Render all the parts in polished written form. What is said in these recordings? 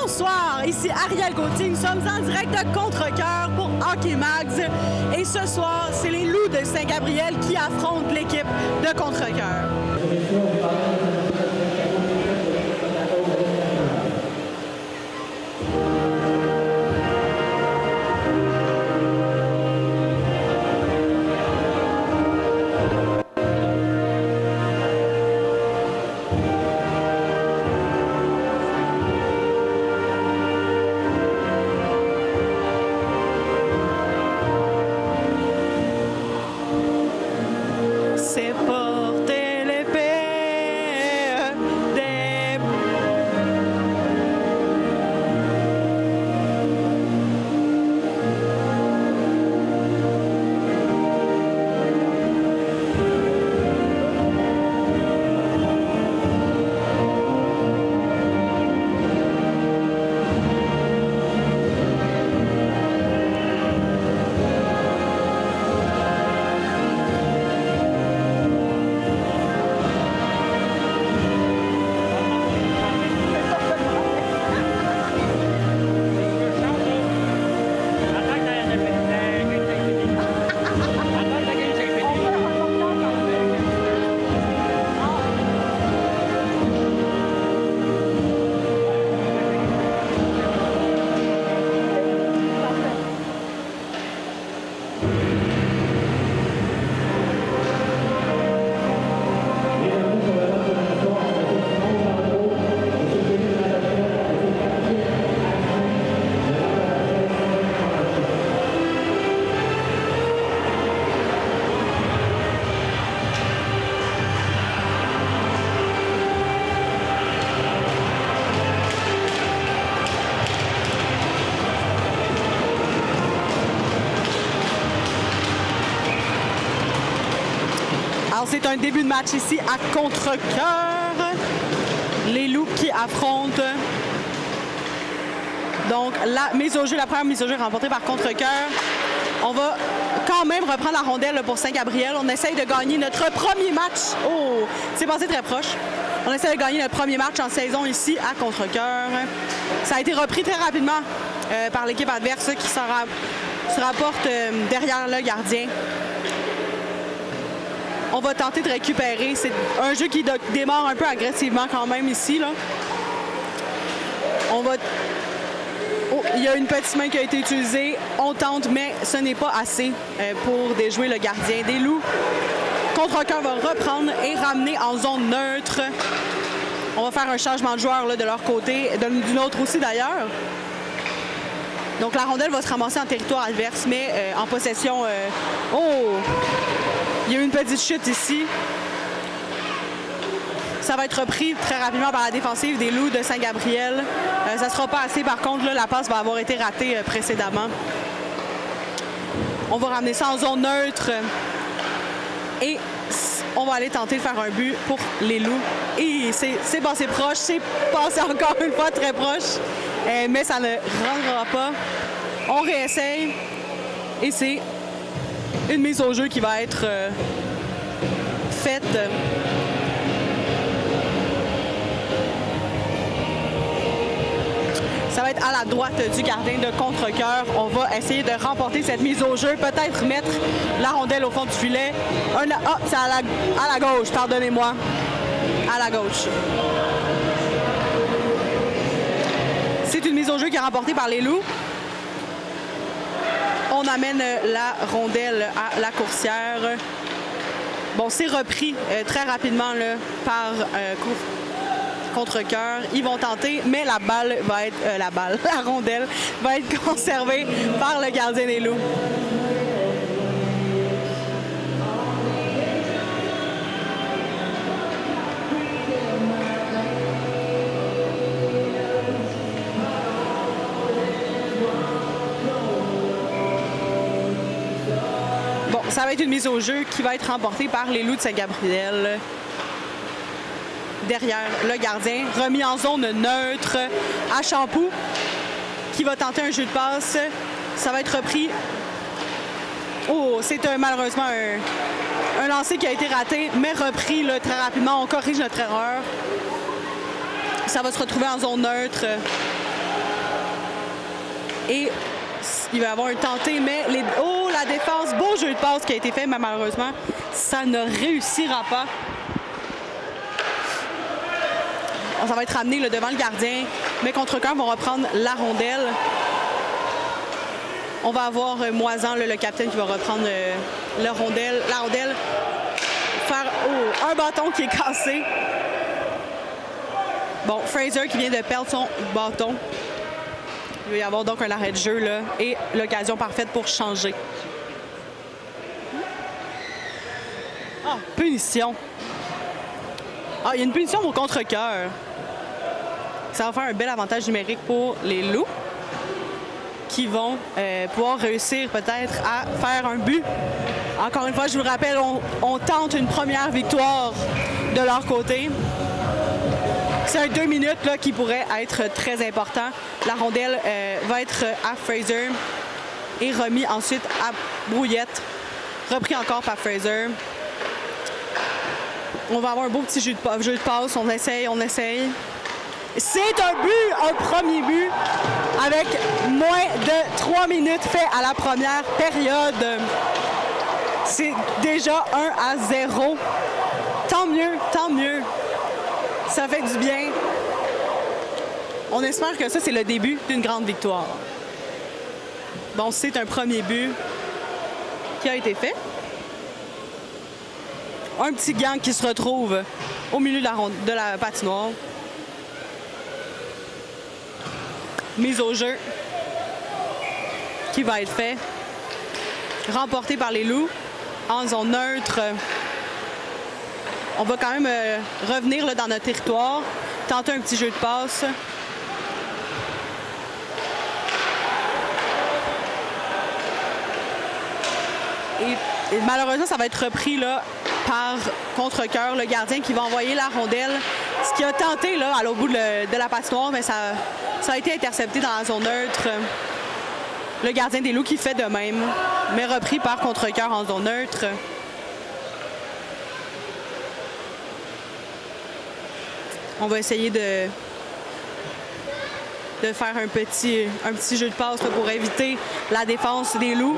Bonsoir, ici Ariel Gauthier. Nous sommes en direct de Contrecœur pour Hockey Mags. Et ce soir, c'est les Loups de Saint-Gabriel qui affrontent l'équipe de Contrecœur. C'est porter l'épée des... Alors, c'est un début de match ici à Contrecœur. Les Loups qui affrontent donc la première mise au jeu remportée par Contrecœur. On va quand même reprendre la rondelle pour Saint-Gabriel. On essaye de gagner notre premier match. Oh, c'est passé très proche. On essaie de gagner notre premier match en saison ici à Contrecœur. Ça a été repris très rapidement par l'équipe adverse qui se rapporte derrière le gardien. On va tenter de récupérer. C'est un jeu qui démarre un peu agressivement quand même ici, là. On va... Oh, il y a une petite main qui a été utilisée. On tente, mais ce n'est pas assez pour déjouer le gardien des Loups. Contrecœur va reprendre et ramener en zone neutre. On va faire un changement de joueur là, de leur côté, d'une autre aussi d'ailleurs. Donc la rondelle va se ramasser en territoire adverse, mais en possession... Oh! Il y a eu une petite chute ici. Ça va être repris très rapidement par la défensive des Loups de Saint-Gabriel. Ça ne sera pas assez. Par contre, là, la passe va avoir été ratée précédemment. On va ramener ça en zone neutre. Et on va aller tenter de faire un but pour les Loups. Et c'est passé proche. C'est passé encore une fois très proche. Mais ça ne rentrera pas. On réessaye. Et c'est une mise au jeu qui va être faite. Ça va être à la droite du gardien de Contrecœur. On va essayer de remporter cette mise au jeu. Peut-être mettre la rondelle au fond du filet. C'est à la gauche, pardonnez-moi. À la gauche. C'est une mise au jeu qui est remportée par les Loups. On amène la rondelle à la coursière. Bon, c'est repris très rapidement là, par Contrecœur. Ils vont tenter, mais la balle va être... la rondelle va être conservée par le gardien des Loups. Ça va être une mise au jeu qui va être remportée par les Loups de Saint-Gabriel. Derrière le gardien, remis en zone neutre à Champoux, qui va tenter un jeu de passe. Ça va être repris. Oh, c'est malheureusement un lancer qui a été raté, mais repris là, très rapidement. On corrige notre erreur. Ça va se retrouver en zone neutre. Et il va y avoir un tenté, mais oh, la défense, beau jeu de passe qui a été fait, mais malheureusement, ça ne réussira pas. Ça va être ramené là, devant le gardien, mais Contrecœur vont reprendre la rondelle. On va avoir Moisan, là, le capitaine, qui va reprendre la rondelle. Faire un bâton qui est cassé. Bon, Fraser qui vient de perdre son bâton. Il va y avoir donc un arrêt de jeu là, et l'occasion parfaite pour changer. Ah, punition. Ah, il y a une punition au Contrecœur. Ça va faire un bel avantage numérique pour les Loups qui vont pouvoir réussir peut-être à faire un but. Encore une fois, je vous le rappelle, on tente une première victoire de leur côté. C'est un 2 minutes là, qui pourrait être très important. La rondelle va être à Fraser et remis ensuite à Brouillette. Repris encore par Fraser. On va avoir un beau petit jeu de passe. On essaye. C'est un but, un premier but avec moins de 3 minutes fait à la première période. C'est déjà 1-0. Tant mieux. Ça fait du bien. On espère que ça, c'est le début d'une grande victoire. Bon, c'est un premier but qui a été fait. Un petit gang qui se retrouve au milieu de la patinoire. Mise au jeu qui va être fait. Remporté par les Loups en zone neutre. On va quand même revenir là, dans notre territoire, tenter un petit jeu de passe. Et malheureusement, ça va être repris là, par Contrecœur, le gardien qui va envoyer la rondelle. Ce qui a tenté là, à l'autre bout de la patinoire, mais ça a été intercepté dans la zone neutre. Le gardien des Loups qui fait de même, mais repris par Contrecœur en zone neutre. On va essayer de faire un petit jeu de passe là, pour éviter la défense des Loups.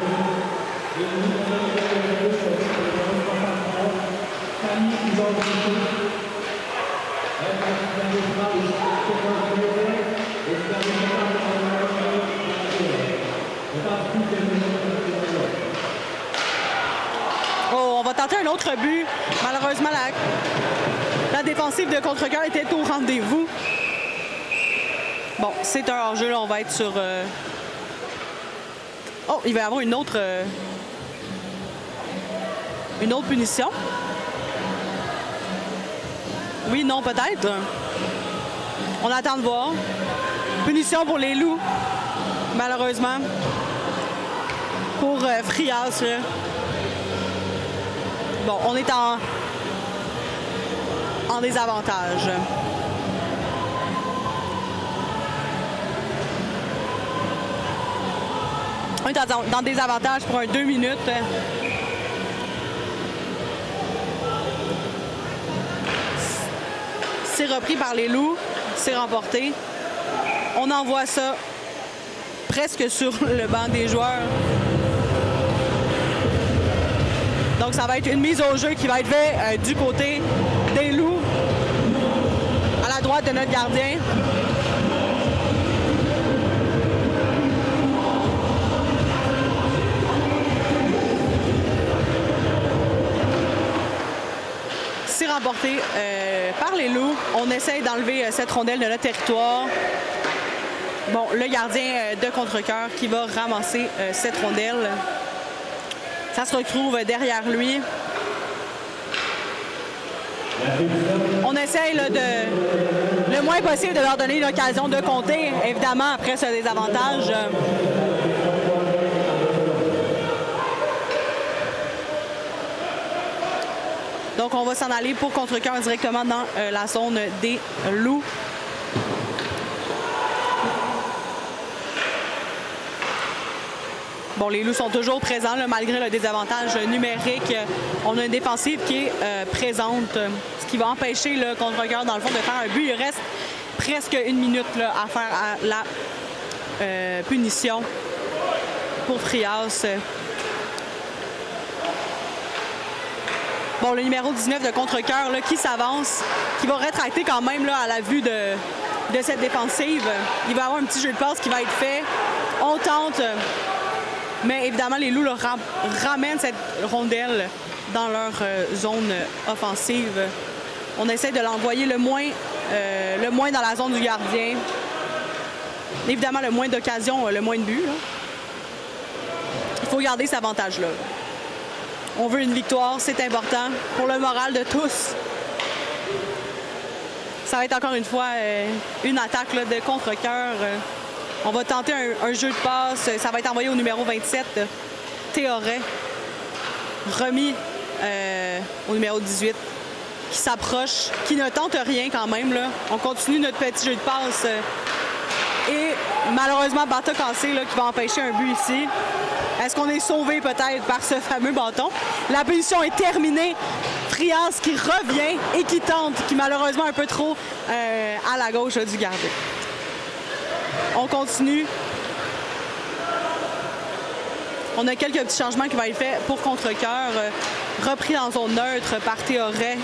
Oh, on va tenter un autre but. Malheureusement, la défensive de Contrecœur était au rendez-vous. Bon, c'est un hors-jeu. Là, on va être sur... Oh, il va y avoir une autre punition. Oui, non, peut-être. On attend de voir. Punition pour les Loups, malheureusement. Pour Frias. Là. Bon, on est en désavantage. On est dans des avantages pour un 2 minutes. C'est repris par les Loups. C'est remporté. On envoie ça presque sur le banc des joueurs. Donc, ça va être une mise au jeu qui va être faite du côté des Loups, à la droite de notre gardien. C'est remporté par les Loups. On essaye d'enlever cette rondelle de notre territoire. Bon, le gardien de Contrecœur qui va ramasser cette rondelle. Ça se retrouve derrière lui. On essaye là, le moins possible de leur donner l'occasion de compter, évidemment, après ce désavantage. Donc, on va s'en aller pour Contrecœur directement dans la zone des Loups. Bon, les Loups sont toujours présents, là, malgré le désavantage numérique. On a une défensive qui est présente, ce qui va empêcher le Contrecœur, dans le fond, de faire un but. Il reste presque 1 minute là, à faire à la punition pour Frias. Bon, le numéro 19 de Contrecœur qui s'avance, qui va rétracter quand même là, à la vue de cette défensive. Il va y avoir un petit jeu de passe qui va être fait. On tente, mais évidemment, les Loups ramènent cette rondelle dans leur zone offensive. On essaie de l'envoyer le moins dans la zone du gardien. Évidemment, le moins d'occasions, le moins de buts. Là. Il faut garder cet avantage-là. On veut une victoire, c'est important pour le moral de tous. Ça va être encore une fois une attaque là, de Contrecœur. On va tenter un jeu de passe. Ça va être envoyé au numéro 27, Théoret. Remis au numéro 18, qui s'approche, qui ne tente rien quand même. Là. On continue notre petit jeu de passe. Et malheureusement, bâton cassé là, qui va empêcher un but ici. Est-ce qu'on est sauvé peut-être par ce fameux bâton? La punition est terminée. Frias qui revient et qui tente, qui malheureusement un peu trop à la gauche du gardien. On continue. On a quelques petits changements qui vont être faits pour Contrecœur. Repris en zone neutre par Théoret.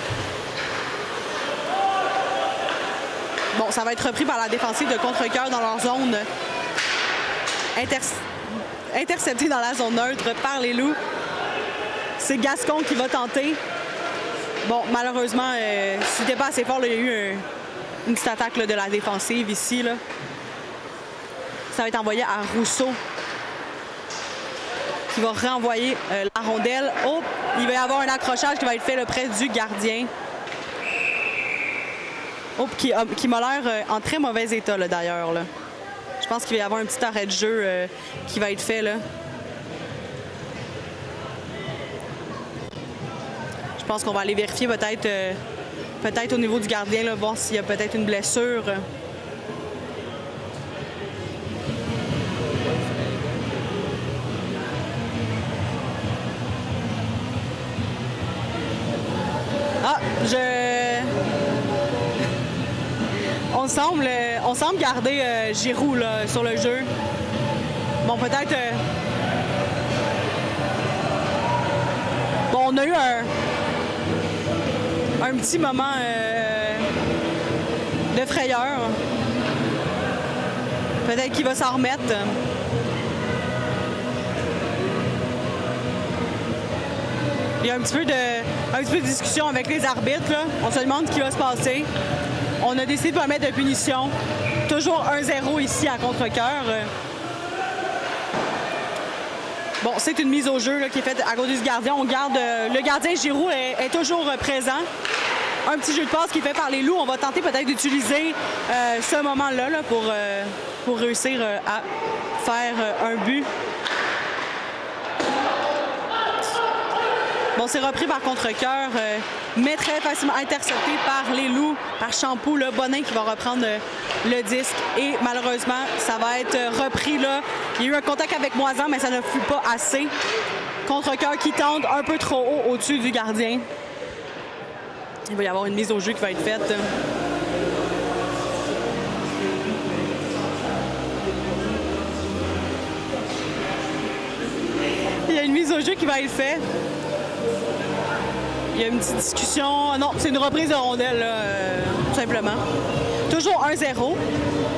Bon, ça va être repris par la défensive de Contrecœur dans leur zone. Intercepté dans la zone neutre par les Loups. C'est Gascon qui va tenter. Bon, malheureusement, c'était pas assez fort. Là, il y a eu une petite attaque là, de la défensive ici. Là. Ça va être envoyé à Rousseau, qui va renvoyer la rondelle. Oh, il va y avoir un accrochage qui va être fait là, près du gardien. Oh, qui m'a l'air en très mauvais état d'ailleurs. Je pense qu'il va y avoir un petit arrêt de jeu qui va être fait là. Je pense qu'on va aller vérifier peut-être au niveau du gardien, là, voir s'il y a peut-être une blessure. Ah, on semble garder Giroux là, sur le jeu. Bon, peut-être... Bon, on a eu un petit moment de frayeur. Peut-être qu'il va s'en remettre. Il y a un petit peu de discussion avec les arbitres. Là. On se demande ce qui va se passer. On a décidé de ne pas mettre de punition. Toujours 1-0 ici à Contrecœur. Bon, c'est une mise au jeu là, qui est faite à côté du gardien. On garde le gardien Giroux est toujours présent. Un petit jeu de passe qui est fait par les Loups. On va tenter peut-être d'utiliser ce moment-là là, pour réussir à faire un but. Bon, c'est repris par Contrecœur, mais très facilement intercepté par les Loups, par Champoux, le Bonin qui va reprendre le disque. Et malheureusement, ça va être repris là. Il y a eu un contact avec Moisan, mais ça ne fut pas assez. Contrecœur qui tente un peu trop haut au-dessus du gardien. Il va y avoir une mise au jeu qui va être faite. Il y a une mise au jeu qui va être faite. Il y a une petite discussion. Non, c'est une reprise de rondelle, là, tout simplement. Toujours 1-0.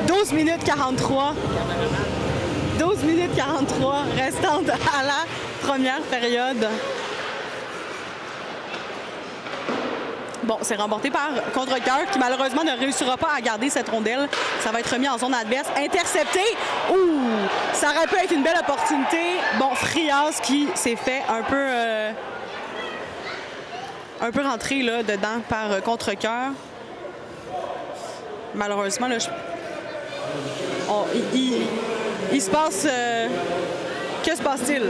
12 minutes 43. 12 minutes 43 restantes à la première période. Bon, c'est remporté par Contrecœur qui malheureusement ne réussira pas à garder cette rondelle. Ça va être remis en zone adverse. Intercepté. Ouh! Ça aurait pu être une belle opportunité. Bon, Frias qui s'est fait un peu rentré là, dedans par Contrecœur. Malheureusement, là, il se passe... que se passe-t-il?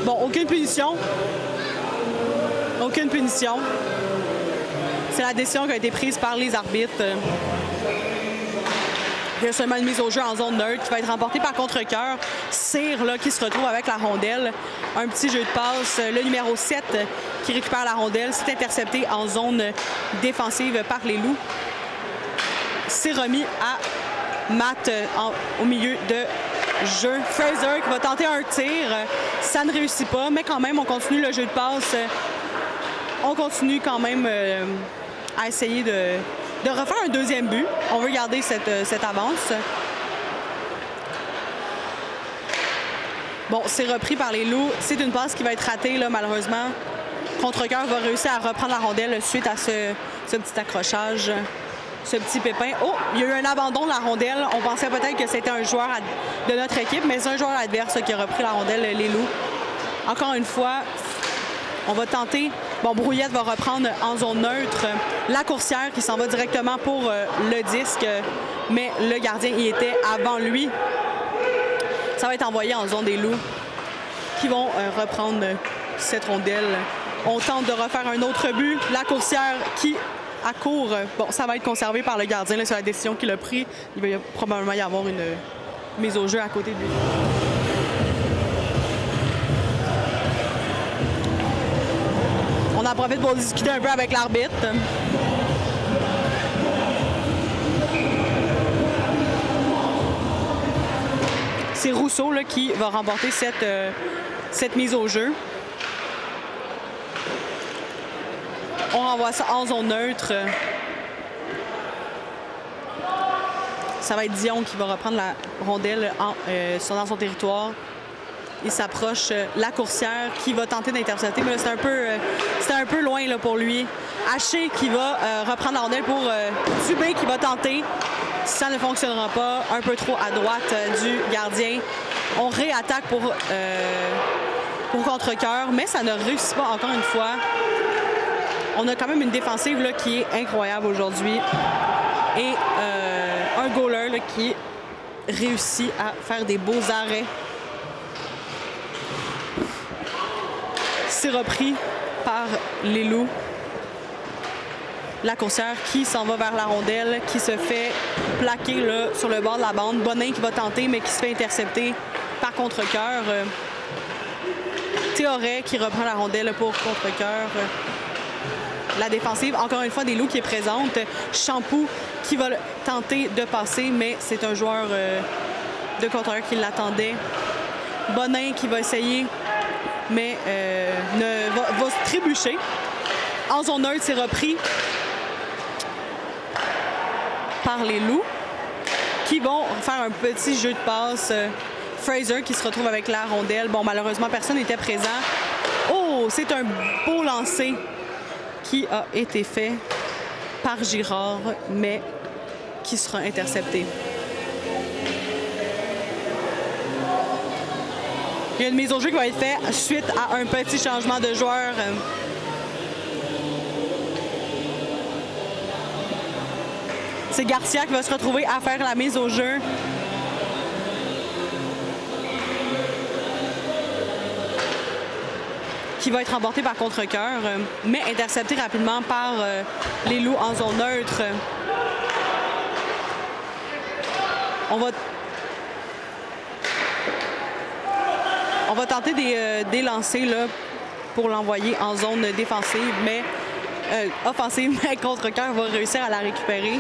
Bon, aucune punition. Aucune punition. C'est la décision qui a été prise par les arbitres. Il y a seulement une mise au jeu en zone neutre qui va être remportée par Contrecœur. Cyr là, qui se retrouve avec la rondelle. Un petit jeu de passe. Le numéro 7 qui récupère la rondelle. C'est intercepté en zone défensive par les Loups. C'est remis à Matt au milieu de jeu. Fraser qui va tenter un tir. Ça ne réussit pas, mais quand même, on continue le jeu de passe. On continue quand même à essayer de refaire un deuxième but. On veut garder cette avance. Bon, c'est repris par les Loups. C'est une passe qui va être ratée, là, malheureusement. Contrecœur va réussir à reprendre la rondelle suite à ce petit accrochage, ce petit pépin. Oh, il y a eu un abandon de la rondelle. On pensait peut-être que c'était un joueur de notre équipe, mais c'est un joueur adverse qui a repris la rondelle, les Loups. Encore une fois, on va tenter. Bon, Brouillette va reprendre en zone neutre. La coursière qui s'en va directement pour le disque, mais le gardien y était avant lui. Ça va être envoyé en zone des Loups qui vont reprendre cette rondelle. On tente de refaire un autre but. La coursière qui accourt. Bon, ça va être conservé par le gardien là, sur la décision qu'il a prise. Il va probablement y avoir une mise au jeu à côté de lui. On en profite pour discuter un peu avec l'arbitre. C'est Rousseau là, qui va remporter cette mise au jeu. On renvoie ça en zone neutre. Ça va être Dion qui va reprendre la rondelle dans son territoire. Il s'approche. La coursière qui va tenter d'intercepter, mais c'est un peu loin là, pour lui. Haché qui va reprendre la rondelle pour Dubé qui va tenter. Ça ne fonctionnera pas. Un peu trop à droite du gardien. On réattaque pour contre-cœur, mais ça ne réussit pas encore une fois. On a quand même une défensive là, qui est incroyable aujourd'hui. Et un goaler là, qui réussit à faire des beaux arrêts. C'est repris par les Loups. La coursière qui s'en va vers la rondelle, qui se fait plaquer là, sur le bord de la bande. Bonin qui va tenter, mais qui se fait intercepter par contre-cœur. Théoret qui reprend la rondelle pour contre-cœur. La défensive, encore une fois, des Loups qui est présente. Champoux qui va tenter de passer, mais c'est un joueur de contre-cœur qui l'attendait. Bonin qui va essayer, mais va se trébucher. En zone neutre, c'est repris par les Loups qui vont faire un petit jeu de passe. Fraser qui se retrouve avec la rondelle. Bon, malheureusement, personne n'était présent. Oh, c'est un beau lancer qui a été fait par Girard, mais qui sera intercepté. Il y a une mise au jeu qui va être faite suite à un petit changement de joueur. C'est Garcia qui va se retrouver à faire la mise au jeu. Qui va être remporté par contre-cœur, mais intercepté rapidement par les Loups en zone neutre. On va tenter des lancers là, pour l'envoyer en zone défensive, mais offensive, mais contre-cœur va réussir à la récupérer.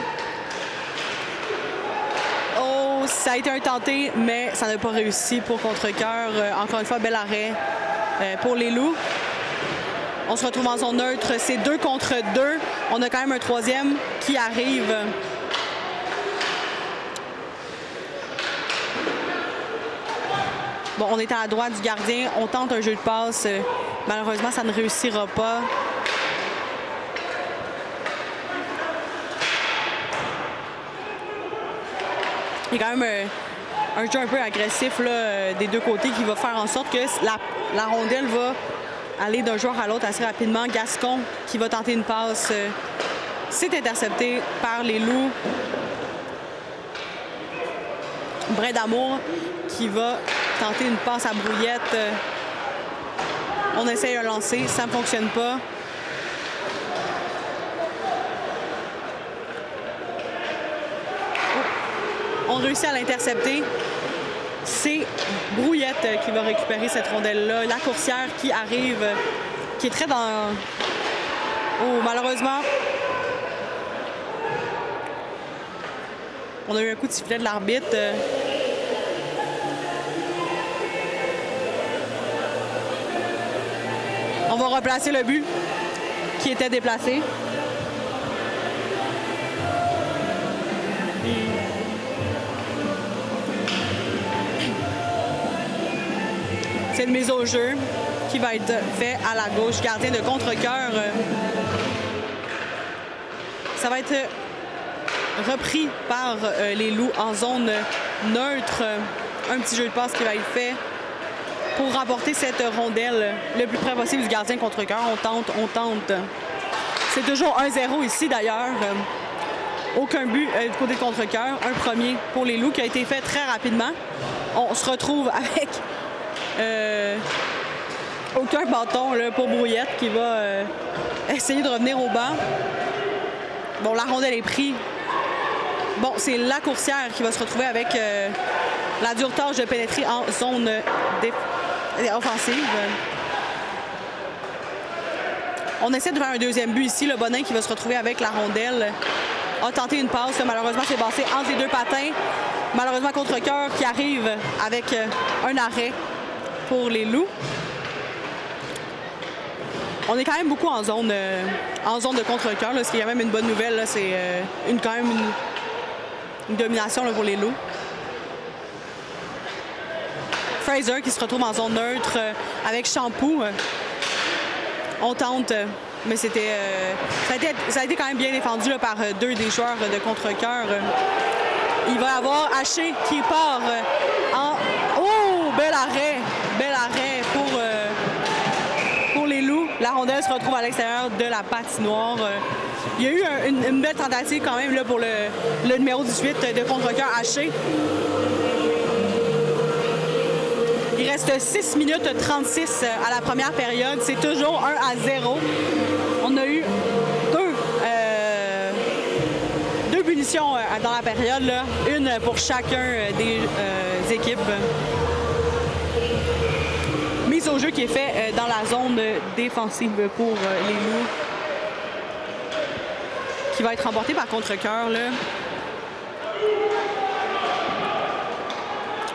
Oh, ça a été un tenté, mais ça n'a pas réussi pour contre-cœur. Encore une fois, bel arrêt pour les Loups. On se retrouve en zone neutre. C'est 2 contre 2. On a quand même un troisième qui arrive. Bon, on est à la droite du gardien. On tente un jeu de passe. Malheureusement, ça ne réussira pas. Il y a quand même un jeu un peu agressif là, des deux côtés qui va faire en sorte que la rondelle va aller d'un joueur à l'autre assez rapidement. Gascon qui va tenter une passe. C'est intercepté par les Loups. Brindamour qui va tenter une passe à Brouillette. On essaye un lancer, ça ne fonctionne pas. On réussit à l'intercepter. C'est Brouillette qui va récupérer cette rondelle-là. La coursière qui arrive, qui est très dans... Oh, malheureusement. On a eu un coup de sifflet de l'arbitre. On va replacer le but qui était déplacé. C'est une mise au jeu qui va être faite à la gauche. Gardien de contre-cœur. Ça va être repris par les Loups en zone neutre. Un petit jeu de passe qui va être fait pour remporter cette rondelle le plus près possible du gardien contre-cœur. On tente. C'est toujours 1-0 ici d'ailleurs. Aucun but du côté de contre-cœur. Un premier pour les Loups qui a été fait très rapidement. On se retrouve avec aucun bâton là, pour Brouillette qui va essayer de revenir au banc. Bon, la rondelle est prise. Bon, c'est la coursière qui va se retrouver avec la dure tâche de pénétrer en zone offensive. On essaie de faire un deuxième but ici. Le Bonin qui va se retrouver avec la rondelle a tenté une passe. Malheureusement, c'est passé entre les deux patins. Malheureusement, contre-cœur qui arrive avec un arrêt pour les Loups. On est quand même beaucoup en zone de contre-cœur, ce qui est quand même une bonne nouvelle. C'est quand même une domination là, pour les Loups. Fraser qui se retrouve en zone neutre avec Champoux. On tente, mais c'était ça a été quand même bien défendu là, par deux des joueurs de contre-cœur. Il va y avoir Haché qui part en... Oh! Bel arrêt pour les Loups. La rondelle se retrouve à l'extérieur de la patinoire. Il y a eu une belle tentative quand même là, pour le numéro 18 de contre-cœur Haché. Il reste 6 minutes 36 à la première période. C'est toujours 1-0. On a eu deux punitions dans la période, là. Une pour chacun des équipes. Mise au jeu qui est fait dans la zone défensive pour les Loups. Qui va être remporté par contre-cœur, là.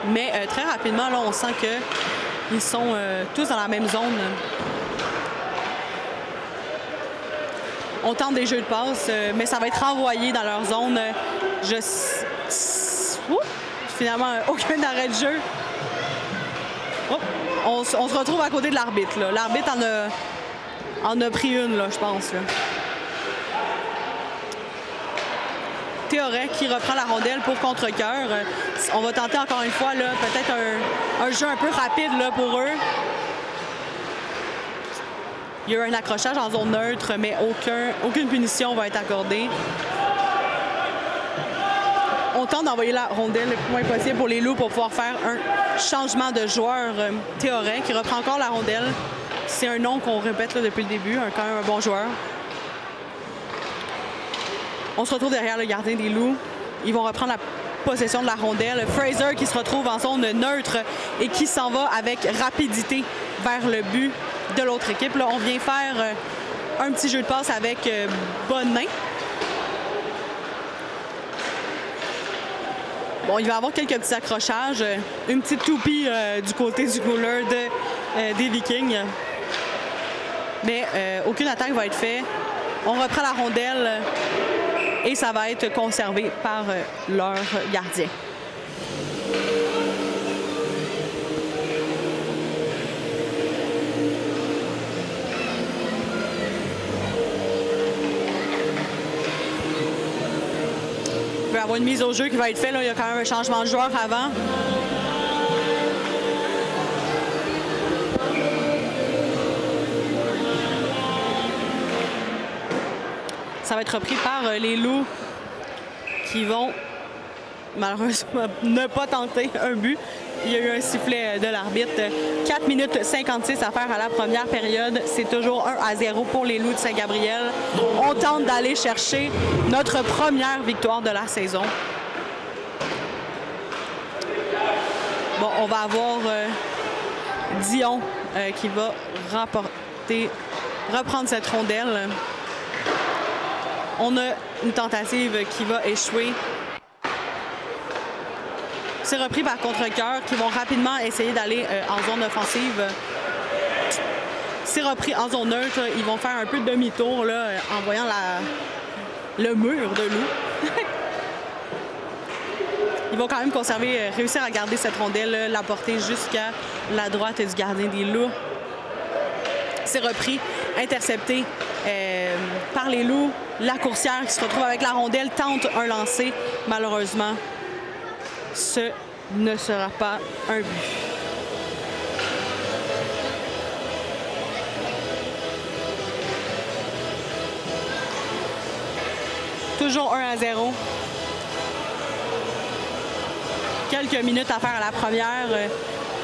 Mais très rapidement, là, on sent qu'ils sont tous dans la même zone. On tente des jeux de passe, mais ça va être renvoyé dans leur zone. Finalement, aucun arrêt de jeu. Oh. On se retrouve à côté de l'arbitre. L'arbitre en a pris une, là, je pense. Là. Théoret qui reprend la rondelle pour contre-cœur. On va tenter encore une fois peut-être un jeu un peu rapide là, pour eux. Il y a eu un accrochage en zone neutre, mais aucune punition va être accordée. On tente d'envoyer la rondelle le plus loin possible pour les Loups pour pouvoir faire un changement de joueur. Théoret qui reprend encore la rondelle. C'est un nom qu'on répète là, depuis le début, quand même un bon joueur. On se retrouve derrière le gardien des Loups. Ils vont reprendre la possession de la rondelle. Fraser qui se retrouve en zone neutre et qui s'en va avec rapidité vers le but de l'autre équipe. Là, on vient faire un petit jeu de passe avec Bonin. Bon, il va y avoir quelques petits accrochages. Une petite toupie du côté du goaler des Vikings. Mais aucune attaque va être faite. On reprend la rondelle. Et ça va être conservé par leur gardien. Il va y avoir une mise au jeu qui va être faite. Il y a quand même un changement de joueur avant. Ça va être repris par les Loups qui vont malheureusement ne pas tenter un but. Il y a eu un sifflet de l'arbitre. 4 minutes 56 à faire à la première période. C'est toujours 1-0 pour les Loups de Saint-Gabriel. On tente d'aller chercher notre première victoire de la saison. Bon, on va avoir Dion qui va reprendre cette rondelle. On a une tentative qui va échouer. C'est repris par contre-cœur qui vont rapidement essayer d'aller en zone offensive. C'est repris en zone neutre. Ils vont faire un peu de demi-tour là, en voyant le mur de loup. Ils vont quand même réussir à garder cette rondelle, la porter jusqu'à la droite du gardien des Loups. C'est repris, intercepté par les Loups. La coursière qui se retrouve avec la rondelle tente un lancer. Malheureusement, ce ne sera pas un but. Toujours 1-0. Quelques minutes à faire à la première.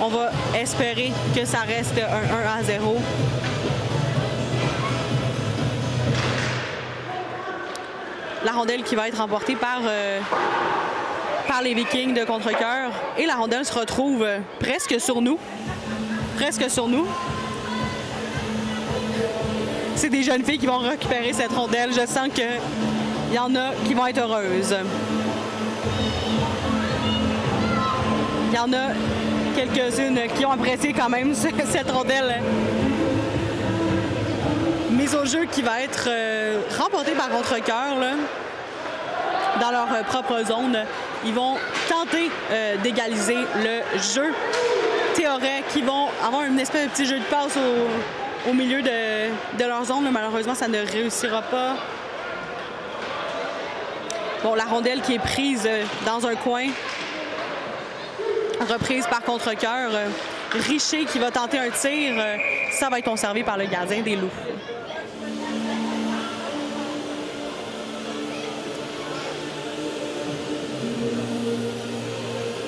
On va espérer que ça reste un 1-0. La rondelle qui va être remportée par les Vikings de contre-cœur. Et la rondelle se retrouve presque sur nous. Presque sur nous. C'est des jeunes filles qui vont récupérer cette rondelle. Je sens qu'il y en a qui vont être heureuses. Il y en a quelques-unes qui ont apprécié quand même cette rondelle. Mise au jeu qui va être remportée par contre-cœur dans leur propre zone. Ils vont tenter d'égaliser le jeu. Théoret qui vont avoir une espèce de petit jeu de passe au milieu de leur zone. Malheureusement, ça ne réussira pas. Bon, la rondelle qui est prise dans un coin. Reprise par contre-cœur. Richer qui va tenter un tir. Ça va être conservé par le gardien des Loups.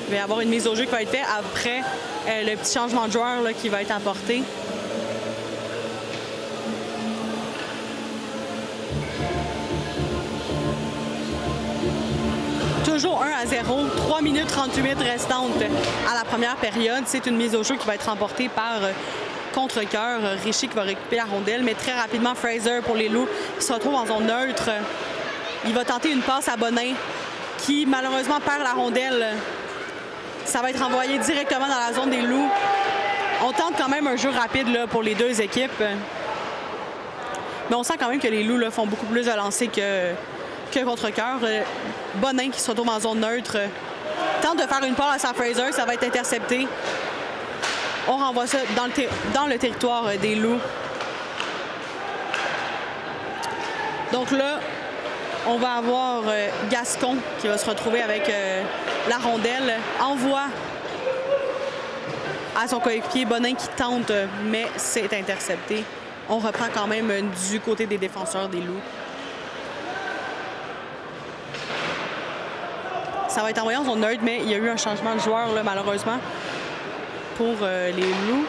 Il va y avoir une mise au jeu qui va être faite après le petit changement de joueur là, qui va être apporté. Toujours 1-0, 3 minutes 38 restantes à la première période. C'est une mise au jeu qui va être remportée par contre-cœur. Richer qui va récupérer la rondelle, mais très rapidement Fraser pour les Loups qui se retrouve en zone neutre. Il va tenter une passe à Bonin qui malheureusement perd la rondelle. Ça va être envoyé directement dans la zone des Loups. On tente quand même un jeu rapide là, pour les deux équipes. Mais on sent quand même que les Loups là, font beaucoup plus de lancers que contre-cœur. Bonin qui se retrouve en zone neutre. Tente de faire une passe à Fraser, ça va être intercepté. On renvoie ça dans le territoire des Loups. Donc là, on va avoir Gascon qui va se retrouver avec la rondelle. Envoie à son coéquipier Bonin qui tente, mais c'est intercepté. On reprend quand même du côté des défenseurs des Loups. Ça va être envoyé en zone neutre, mais il y a eu un changement de joueur, là, malheureusement, pour les Loups.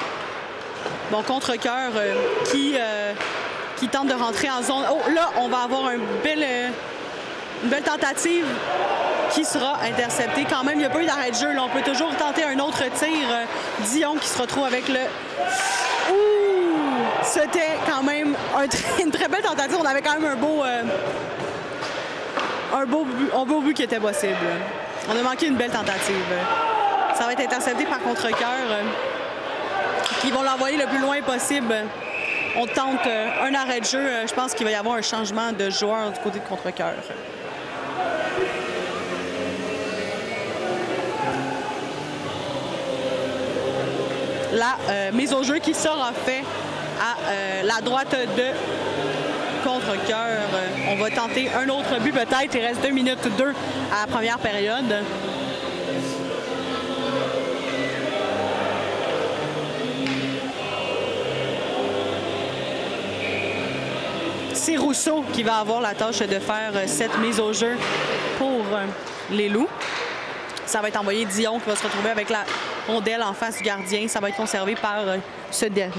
Bon, contre-cœur qui tente de rentrer en zone. Oh, là, on va avoir une belle tentative qui sera interceptée. Quand même, il n'y a pas eu d'arrêt de jeu. Là. On peut toujours tenter un autre tir. Dion qui se retrouve avec le... Ouh! C'était quand même une très belle tentative. On avait quand même un beau but qui était possible. On a manqué une belle tentative. Ça va être intercepté par contre-cœur. Ils vont l'envoyer le plus loin possible. On tente un arrêt de jeu. Je pense qu'il va y avoir un changement de joueur du côté de contre-cœur. La mise au jeu qui sera faite à la droite de contre-cœur. On va tenter un autre but peut-être. Il reste 2 minutes 2 à la première période. C'est Rousseau qui va avoir la tâche de faire cette mise au jeu pour les Loups. Ça va être envoyé Dion qui va se retrouver avec la rondelle en face du gardien. Ça va être conservé par ce dernier.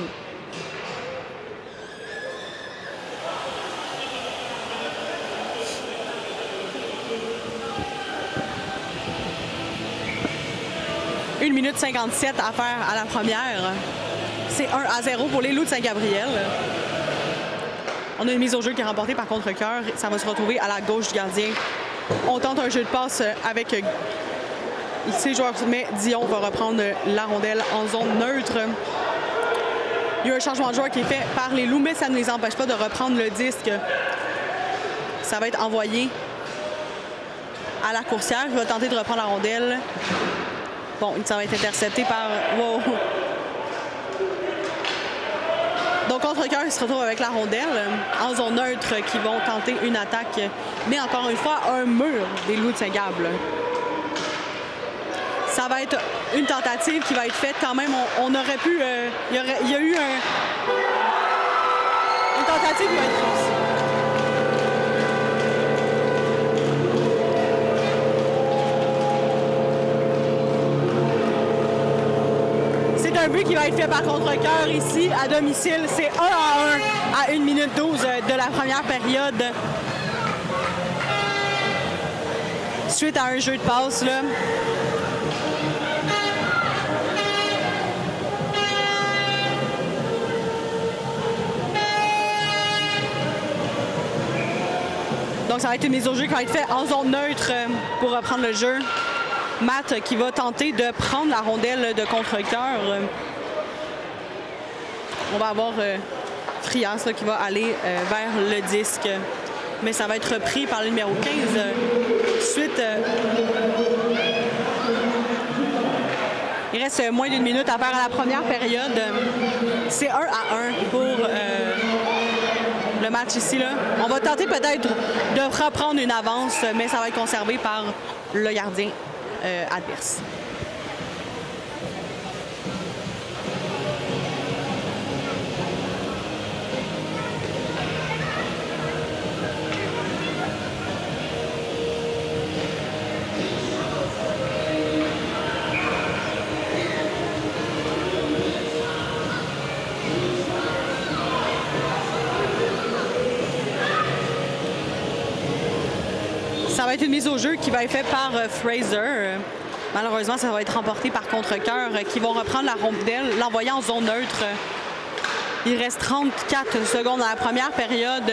Une minute 57 à faire à la première. C'est 1-0 pour les Loups de Saint-Gabriel. On a une mise au jeu qui est remportée par contre-cœur. Ça va se retrouver à la gauche du gardien. On tente un jeu de passe avec ses joueurs, mais Dion va reprendre la rondelle en zone neutre. Il y a un changement de joueur qui est fait par les Loups, mais ça ne les empêche pas de reprendre le disque. Ça va être envoyé à la coursière. Il va tenter de reprendre la rondelle. Bon, ça va être intercepté par... Wow. Donc, contre-cœur, il se retrouve avec la rondelle en zone neutre qui vont tenter une attaque. Mais encore une fois, un mur des Loups de Saint-Gable. Ça va être une tentative qui va être faite quand même. On aurait pu... il y a eu une tentative qui va être réussie. C'est un but qui va être fait par contre-cœur ici à domicile. C'est 1-1 à 1 minute 12 de la première période. Suite à un jeu de passe, là. Donc, ça va être une mise au jeu qui va être faite en zone neutre pour reprendre le jeu. Matt qui va tenter de prendre la rondelle de contre-cœur. On va avoir Frias qui va aller vers le disque. Mais ça va être repris par le numéro 15. Suite... il reste moins d'une minute à faire à la première période. C'est 1-1 pour... le match ici, là. On va tenter peut-être de reprendre une avance, mais ça va être conservé par le gardien adverse. Ça va être une mise au jeu qui va être faite par Fraser. Malheureusement, ça va être remporté par contre-cœur qui vont reprendre la rondelle, l'envoyer en zone neutre. Il reste 34 secondes dans la première période.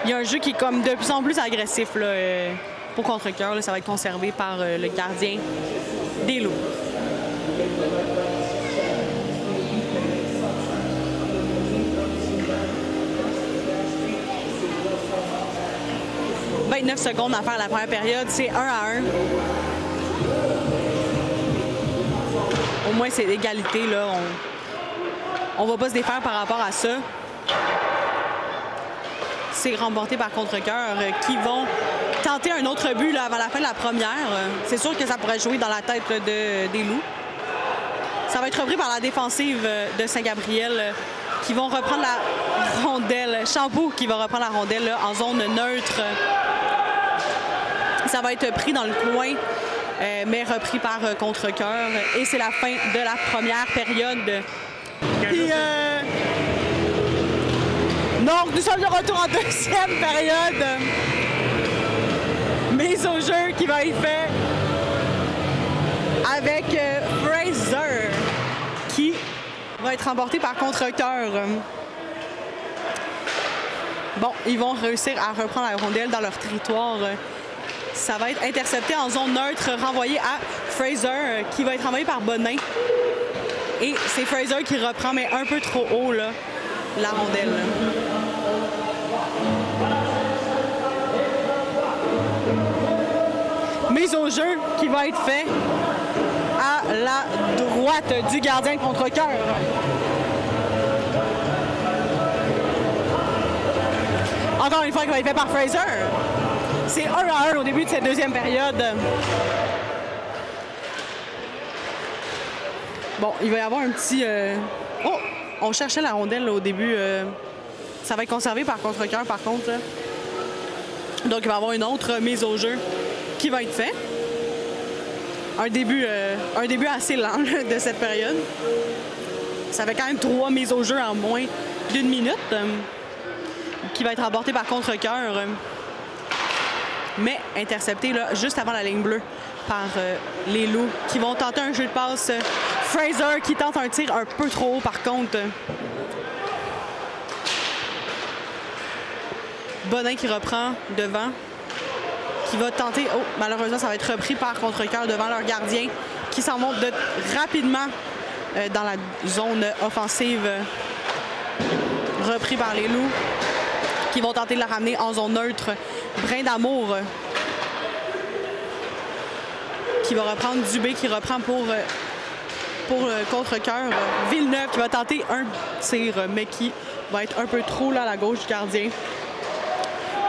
Il y a un jeu qui est comme de plus en plus agressif là, pour contre-cœur. Ça va être conservé par le gardien des Loups. « 29 secondes à faire la première période, c'est 1-1. Au moins, c'est l'égalité, là. On va pas se défaire par rapport à ça. C'est remporté par contre-cœur qui vont tenter un autre but là, avant la fin de la première. C'est sûr que ça pourrait jouer dans la tête là, des Loups. Ça va être repris par la défensive de Saint-Gabriel qui vont reprendre la rondelle. Champoux qui va reprendre la rondelle là, en zone neutre. Ça va être pris dans le coin, mais repris par contre-cœur. Et c'est la fin de la première période. Et, donc, nous sommes de retour en deuxième période. Mise au jeu qui va être fait avec Fraser, qui va être remporté par contre-cœur. Bon, ils vont réussir à reprendre la rondelle dans leur territoire. Ça va être intercepté en zone neutre, renvoyé à Fraser, qui va être renvoyé par Bonin. Et c'est Fraser qui reprend, mais un peu trop haut, là, la rondelle. Mise au jeu qui va être fait à la droite du gardien de contre-cœur. Encore une fois, qui va être fait par Fraser. C'est 1-1 au début de cette deuxième période. Bon, il va y avoir un petit... Oh! On cherchait la rondelle là, au début. Ça va être conservé par contre-cœur, par contre. Là. Donc, il va y avoir une autre mise au jeu qui va être fait. Un début assez lent là, de cette période. Ça fait quand même 3 mises au jeu en moins d'1 minute. Qui va être remporté par contre-cœur. Mais intercepté là, juste avant la ligne bleue par les Loups qui vont tenter un jeu de passe. Fraser qui tente un tir un peu trop haut par contre. Bonin qui reprend devant. Qui va tenter... Oh, malheureusement, ça va être repris par contre-cœur devant leur gardien. qui s'en vont rapidement dans la zone offensive. Repris par les Loups qui vont tenter de la ramener en zone neutre. Brindamour qui va reprendre Dubé qui reprend pour le contre-cœur. Villeneuve qui va tenter un tir, mais qui va être un peu trop là à la gauche du gardien.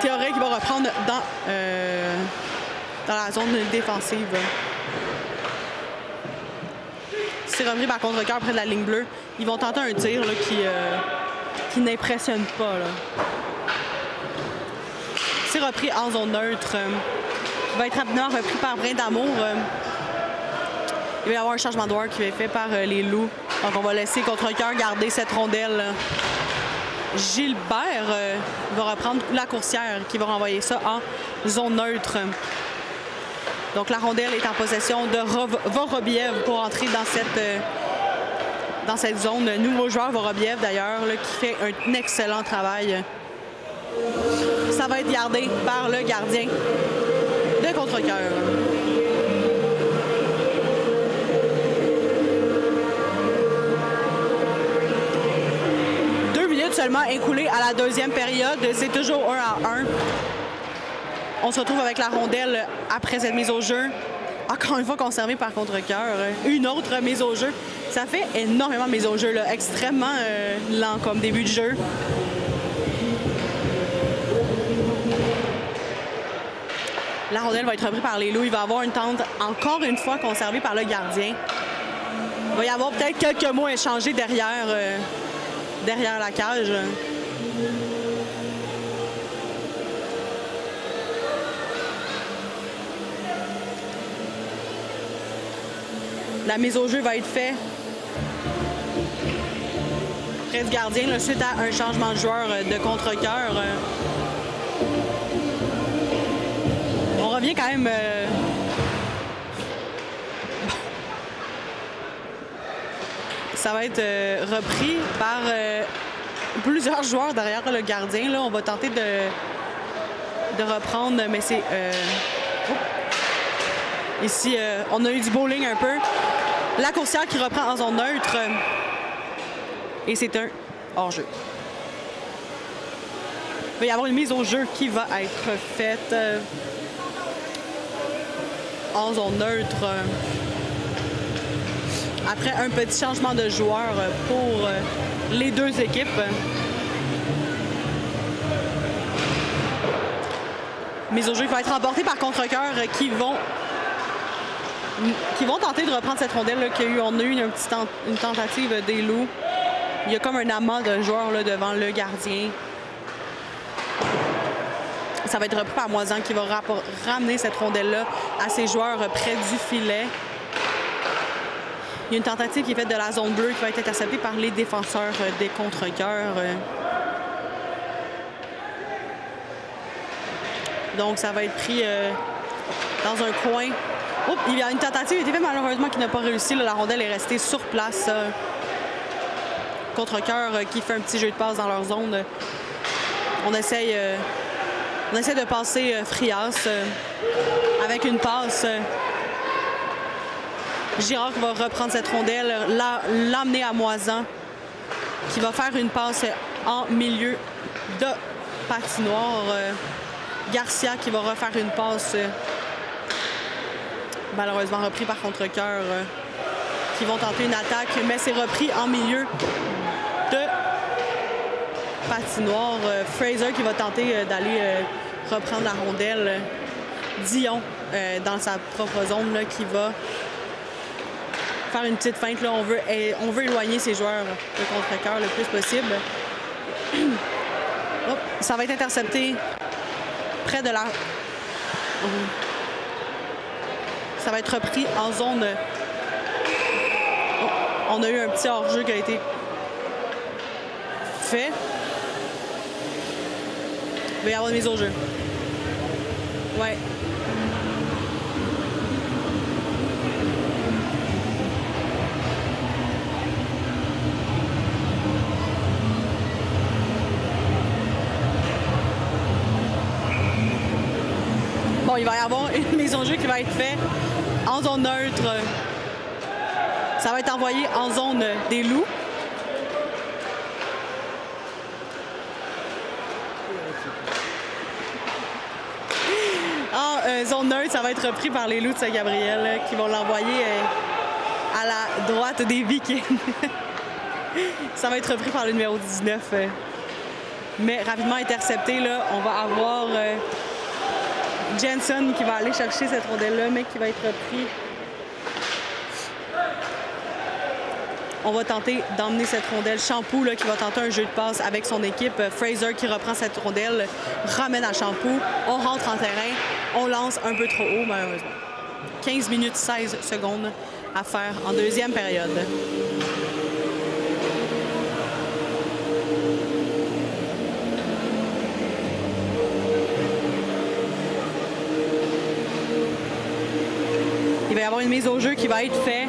Théoré qui va reprendre dans la zone défensive. C'est repris par contre-cœur près de la ligne bleue. Ils vont tenter un tir là, qui n'impressionne pas. C'est repris en zone neutre. Il va être rapidement repris par Brindamour. Il va y avoir un changement de joueur qui va être fait par les Loups. Donc on va laisser contre-cœur garder cette rondelle. Gilbert va reprendre la coursière qui va renvoyer ça en zone neutre. Donc la rondelle est en possession de Vorobiev pour entrer dans cette zone. Nouveau joueur Vorobiev d'ailleurs qui fait un excellent travail. Ça va être gardé par le gardien de contre-cœur. Seulement écoulé à la deuxième période. C'est toujours 1-1. On se retrouve avec la rondelle après cette mise au jeu. Encore une fois conservée par contre-cœur. Une autre mise au jeu. Ça fait énormément de mise au jeu, là. Extrêmement lent comme début de jeu. La rondelle va être reprise par les Loups. Il va y avoir une tente encore une fois conservée par le gardien. Il va y avoir peut-être quelques mots échangés derrière la cage. La mise au jeu va être faite près du gardien là, suite à un changement de joueur de contre-cœur. On revient quand même... Ça va être repris par plusieurs joueurs derrière le gardien. Là, on va tenter de reprendre, mais c'est... Ici, on a eu du bowling un peu. La coursière qui reprend en zone neutre. Et c'est un hors-jeu. Il va y avoir une mise au jeu qui va être faite en zone neutre. Après un petit changement de joueur pour les deux équipes. Mise au jeu qui va être remportée par contre-cœur qui vont tenter de reprendre cette rondelle. Là, on a eu une tentative des Loups. Il y a comme un amas de joueurs là, devant le gardien. Ça va être repris par Moisan qui va ramener cette rondelle-là à ses joueurs près du filet. Il y a une tentative qui est faite de la zone bleue qui va être interceptée par les défenseurs des contre-cœurs. Donc, ça va être pris dans un coin. Oups, il y a une tentative qui a été faite malheureusement qui n'a pas réussi. Là, la rondelle est restée sur place. Contre-cœur qui fait un petit jeu de passe dans leur zone. On essaye de passer Frias avec une passe. Girard va reprendre cette rondelle, l'emmener à Moisan, qui va faire une passe en milieu de patinoire. Garcia qui va refaire une passe, malheureusement repris par contre-cœur, qui vont tenter une attaque, mais c'est repris en milieu de patinoire. Fraser qui va tenter d'aller reprendre la rondelle. Dion dans sa propre zone là, qui va faire une petite feinte. Là. On veut éloigner ces joueurs de contre-cœur le plus possible. Oh, ça va être intercepté près de la... Ça va être repris en zone... Oh, on a eu un petit hors-jeu qui a été fait. Il va y avoir une mise au jeu. Ouais. Bon, il va y avoir une mise au jeu qui va être faite en zone neutre Ça va être envoyé en zone des Loups. En zone neutre, ça va être repris par les Loups de Saint-Gabriel qui vont l'envoyer à la droite des Vikings. Ça va être repris par le numéro 19. Mais rapidement intercepté, là, on va avoir Jensen qui va aller chercher cette rondelle-là, mais qui va être repris. On va tenter d'emmener cette rondelle. Shampoo là, qui va tenter un jeu de passe avec son équipe. Fraser qui reprend cette rondelle, ramène à Shampoo. On rentre en terrain. On lance un peu trop haut, malheureusement. 15 minutes 16 secondes à faire en deuxième période. Il va y avoir une mise au jeu qui va être faite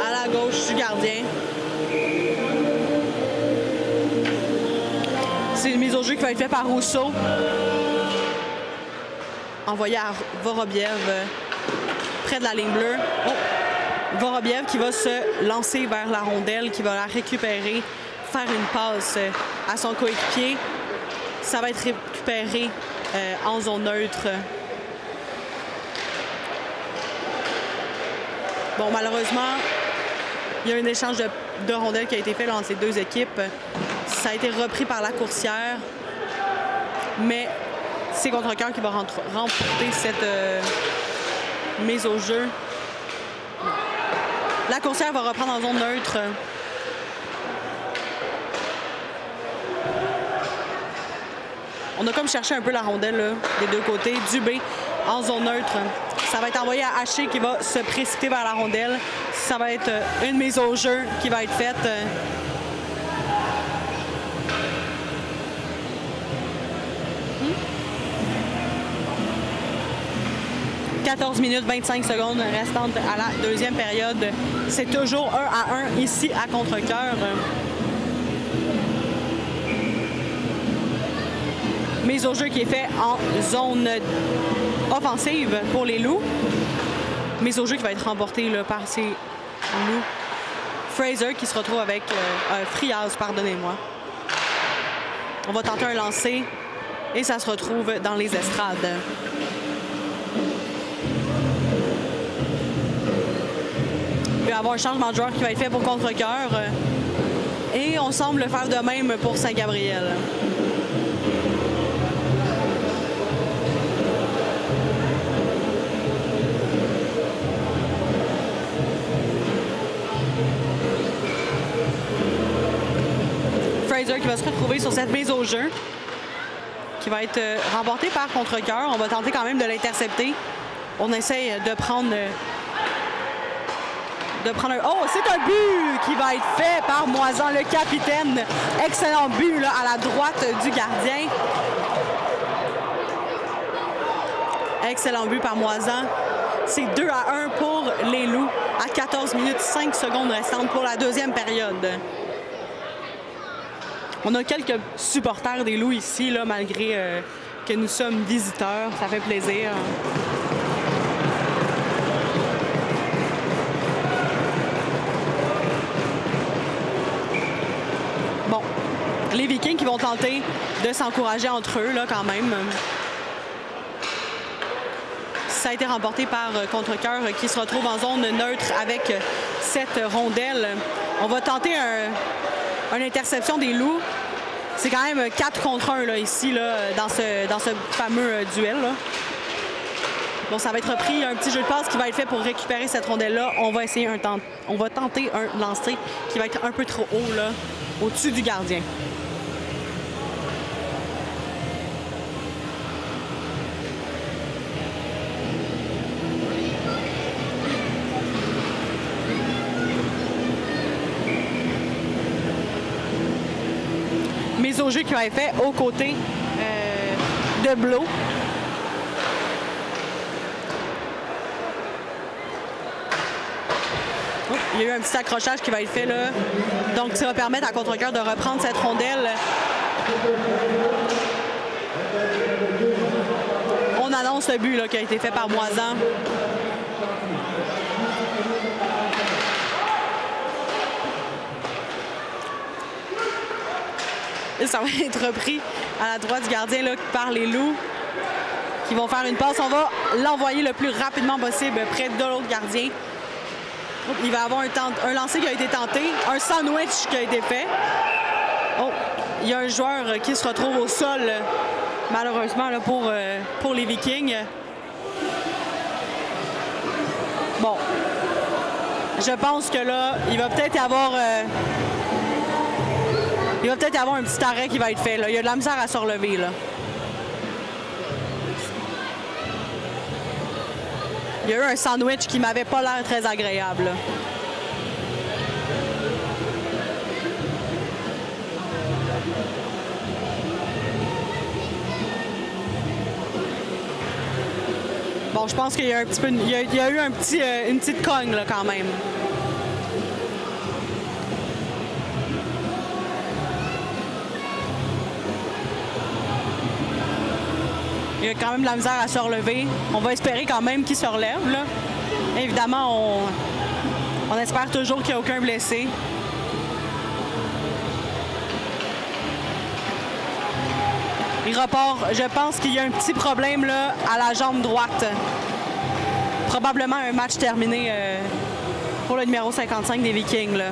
à la gauche du gardien. C'est une mise au jeu qui va être faite par Rousseau. Envoyé à Vorobiev près de la ligne bleue. Oh. Vorobiev qui va se lancer vers la rondelle, qui va la récupérer, faire une passe à son coéquipier. Ça va être récupéré en zone neutre. Bon, malheureusement, il y a un échange de rondelles qui a été fait là, entre ces deux équipes. Ça a été repris par la coursière, mais c'est Contrecœur qui va remporter cette mise au jeu. La coursière va reprendre en zone neutre. On a comme cherché un peu la rondelle là, des deux côtés. Dubé en zone neutre. Ça va être envoyé à Haché qui va se précipiter vers la rondelle. Ça va être une mise au jeu qui va être faite. 14 minutes 25 secondes restantes à la deuxième période. C'est toujours 1-1 ici à Contrecœur. Mise au jeu qui est fait en zone offensive pour les Loups. Mise au jeu qui va être remportée là, par ces Loups. Fraser qui se retrouve avec Friaz, pardonnez-moi. On va tenter un lancer et ça se retrouve dans les estrades. Il va y avoir un changement de joueur qui va être fait pour Contrecœur. Et on semble faire de même pour Saint-Gabriel. Fraser qui va se retrouver sur cette mise au jeu, qui va être remportée par Contrecœur. On va tenter quand même de l'intercepter. On essaye de prendre un... Oh, c'est un but qui va être fait par Moisan, le capitaine. Excellent but là, à la droite du gardien. Excellent but par Moisan. C'est 2-1 pour les Loups à 14 minutes 5 secondes restantes pour la deuxième période. On a quelques supporters des Loups ici, là, malgré que nous sommes visiteurs. Ça fait plaisir. Bon, les Vikings qui vont tenter de s'encourager entre eux, là, quand même. Ça a été remporté par Contrecœur qui se retrouve en zone neutre avec cette rondelle. On va tenter une interception des Loups. C'est quand même 4 contre 1 là, ici, là, dans ce fameux duel. Là. Bon, ça va être repris. Un petit jeu de passe qui va être fait pour récupérer cette rondelle-là. On va essayer on va tenter un lancer qui va être un peu trop haut, là, au-dessus du gardien. Mise au jeu qui va être fait aux côtés de Blo. Oh, il y a eu un petit accrochage qui va être fait là. Donc ça va permettre à Contrecœur de reprendre cette rondelle. On annonce le but là, qui a été fait par Moisan. Ça va être repris à la droite du gardien là, par les Loups qui vont faire une passe. On va l'envoyer le plus rapidement possible près de l'autre gardien. Il va y avoir un lancer qui a été tenté, un sandwich qui a été fait. Oh, il y a un joueur qui se retrouve au sol, malheureusement, là, pour les Vikings. Bon, je pense que là, il va peut-être y avoir un petit arrêt qui va être fait. Là. Il y a de la misère à se relever. Là. Il y a eu un sandwich qui m'avait pas l'air très agréable. Là. Bon, je pense qu'il y a un petit peu, il y a eu une petite cogne là, quand même. Il y a quand même de la misère à se relever. On va espérer quand même qu'il se relève. Là. Évidemment, on espère toujours qu'il n'y a aucun blessé. Il repart. Je pense qu'il y a un petit problème là, à la jambe droite. Probablement un match terminé pour le numéro 55 des Vikings. Là.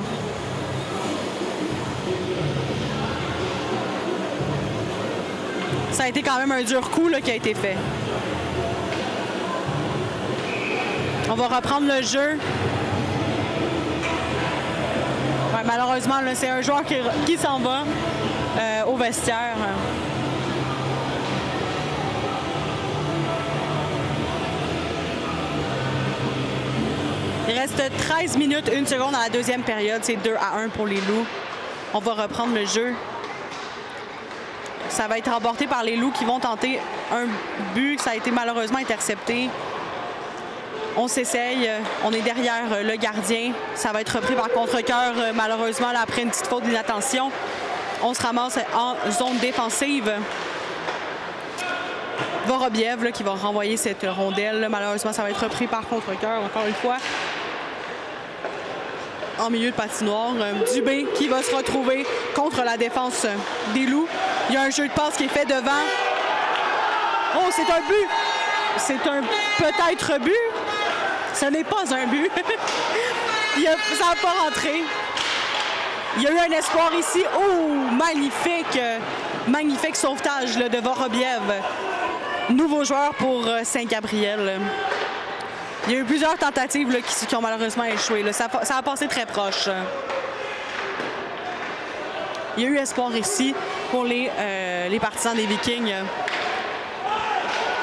Ça a été quand même un dur coup là, qui a été fait. On va reprendre le jeu. Ouais, malheureusement, c'est un joueur qui s'en va au vestiaire. Il reste 13 minutes, 1 seconde à la deuxième période. C'est 2-1 pour les Loups. On va reprendre le jeu. Ça va être remporté par les Loups qui vont tenter un but. Ça a été malheureusement intercepté. On s'essaye. On est derrière le gardien. Ça va être repris par contre-cœur, malheureusement, là, après une petite faute d'inattention. On se ramasse en zone défensive. Vorobiev là, qui va renvoyer cette rondelle. Là. Malheureusement, ça va être repris par contre-cœur, encore une fois. En milieu de patinoire. Dubé qui va se retrouver contre la défense des Loups. Il y a un jeu de passe qui est fait devant. Oh, c'est un but! C'est un peut-être but. Ce n'est pas un but. Ça n'a pas rentré. Il y a eu un espoir ici. Oh, magnifique! Magnifique sauvetage là, de Vorobiev. Nouveau joueur pour Saint-Gabriel. Il y a eu plusieurs tentatives là, qui ont malheureusement échoué. Là. Ça a passé très proche. Il y a eu espoir ici pour les partisans des Vikings.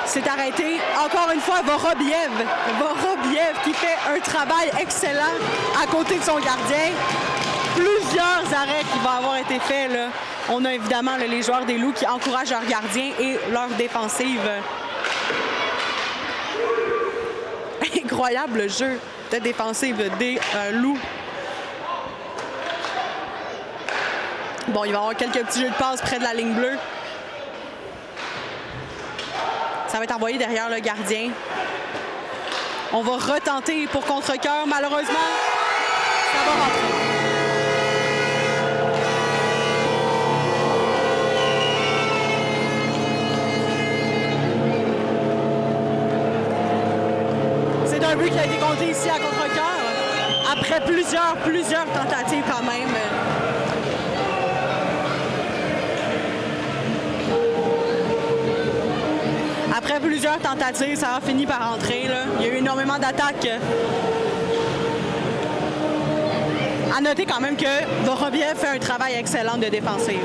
C'est arrêté. Encore une fois, Vorobiev. Vorobiev qui fait un travail excellent à côté de son gardien. Plusieurs arrêts qui vont avoir été faits. Là. On a évidemment là, les joueurs des Loups qui encouragent leurs gardiens et leur défensive. Incroyable le jeu de défensive des Loups. Bon, il va y avoir quelques petits jeux de passe près de la ligne bleue. Ça va être envoyé derrière le gardien. On va retenter pour contre-cœur. Malheureusement, ça va rentrer. C'est un but qui a été compté ici à contre-cœur. Après plusieurs tentatives quand même. Après plusieurs tentatives, ça a fini par entrer. Là. Il y a eu énormément d'attaques. À noter quand même que Vorobiev fait un travail excellent de défensive.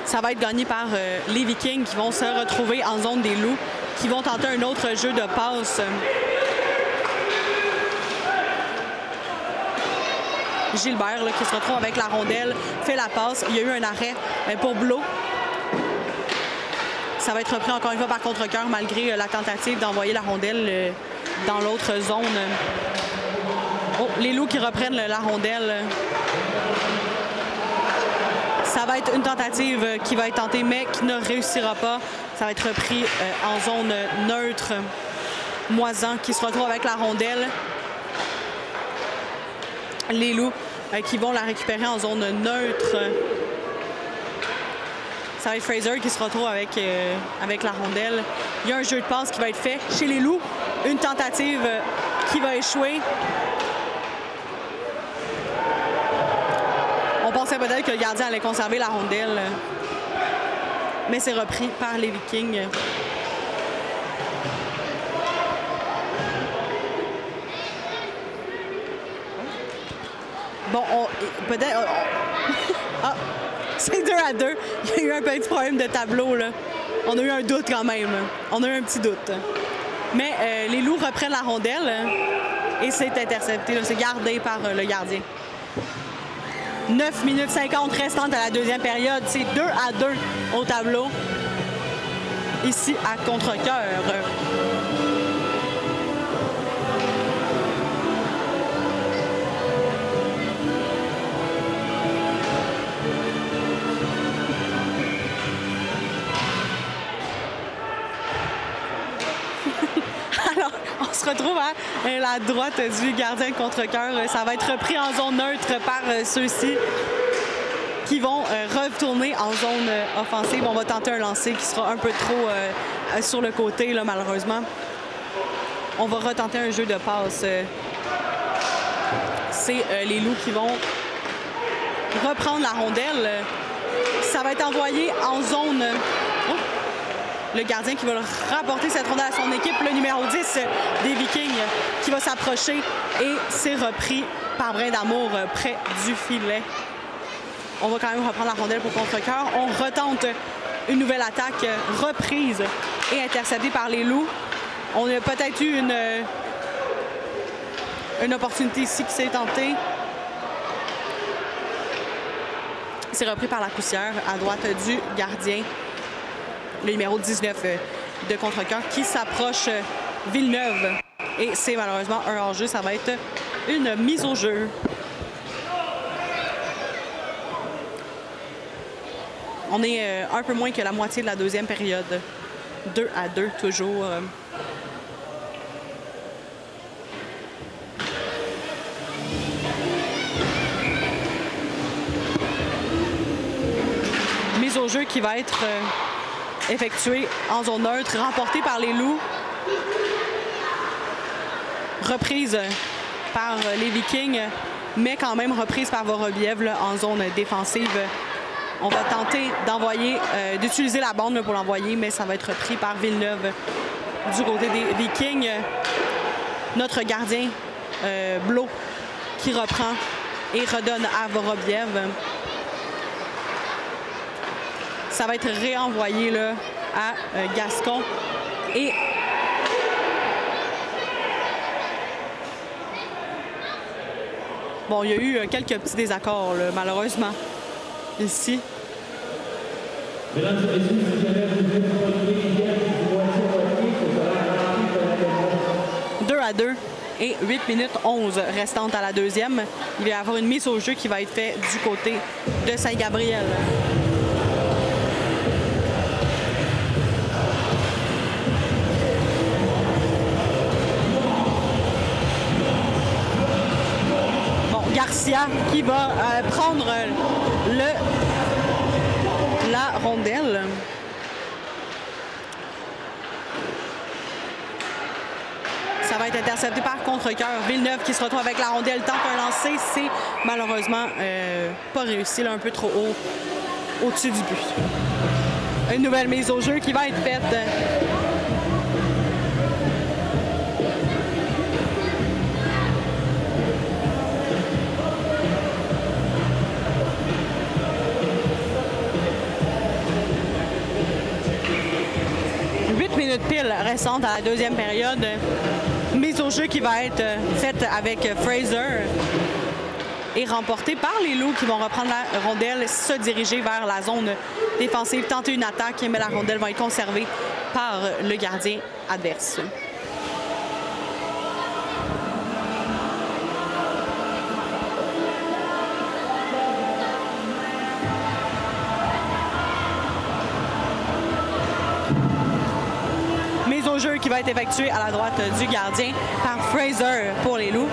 Ça va être gagné par les Vikings qui vont se retrouver en zone des Loups, qui vont tenter un autre jeu de passe. Gilbert là, qui se retrouve avec la rondelle, fait la passe. Il y a eu un arrêt pour Blot. Ça va être repris encore une fois par contre-cœur malgré la tentative d'envoyer la rondelle dans l'autre zone. Oh, les Loups qui reprennent la rondelle. Ça va être une tentative qui va être tentée, mais qui ne réussira pas. Ça va être repris en zone neutre. Moisan qui se retrouve avec la rondelle. Les Loups qui vont la récupérer en zone neutre. Ça va être Fraser qui se retrouve avec la rondelle. Il y a un jeu de passe qui va être fait chez les Loups. Une tentative qui va échouer. On pensait peut-être que le gardien allait conserver la rondelle. Mais c'est repris par les Vikings. Bon, peut-être... Ah, c'est 2-2. Il y a eu un petit problème de tableau, là. On a eu un doute quand même. On a eu un petit doute. Mais les Loups reprennent la rondelle et c'est intercepté. C'est gardé par le gardien. 9 minutes 50 restantes à la deuxième période. C'est 2-2 au tableau. Ici, à Contrecœur. Alors, on se retrouve à la droite du gardien de Contrecœur. Ça va être repris en zone neutre par ceux-ci qui vont retourner en zone offensive. On va tenter un lancer qui sera un peu trop sur le côté, là, malheureusement. On va retenter un jeu de passe. C'est les Loups qui vont reprendre la rondelle. Ça va être envoyé en zone... Oh! Le gardien qui va rapporter cette rondelle à son équipe, le numéro 10 des Vikings qui va s'approcher et c'est repris par Brindamour près du filet. On va quand même reprendre la rondelle pour Contrecœur. On retente une nouvelle attaque reprise et interceptée par les Loups. On a peut-être eu une opportunité ici qui s'est tentée. C'est repris par la poussière à droite du gardien. Le numéro 19 de Contrecœur qui s'approche Villeneuve. Et c'est malheureusement un hors-jeu. Ça va être une mise au jeu. On est un peu moins que la moitié de la deuxième période. 2-2 toujours. Mise au jeu qui va être... effectué en zone neutre, remporté par les Loups. Reprise par les Vikings, mais quand même reprise par Vorobiev là, en zone défensive. On va tenter d'envoyer, d'utiliser la bande là, pour l'envoyer, mais ça va être repris par Villeneuve du côté des Vikings. Notre gardien, Blot, qui reprend et redonne à Vorobiev. Ça va être réenvoyé là, à Gascon. Et bon, il y a eu quelques petits désaccords, là, malheureusement, ici. 2-2 et 8 minutes 11 restantes à la deuxième. Il va y avoir une mise au jeu qui va être faite du côté de Saint-Gabriel. Garcia qui va prendre la rondelle. Ça va être intercepté par Contrecœur. Villeneuve qui se retrouve avec la rondelle, tente un lancer. C'est malheureusement pas réussi, là, un peu trop haut au-dessus du but. Une nouvelle mise au jeu qui va être faite. Minutes pile restantes à la deuxième période. Mise au jeu qui va être faite avec Fraser et remportée par les Loups qui vont reprendre la rondelle, se diriger vers la zone défensive, tenter une attaque, mais la rondelle va être conservée par le gardien adverse. au jeu qui va être effectuée à la droite du gardien par Fraser pour les Loups.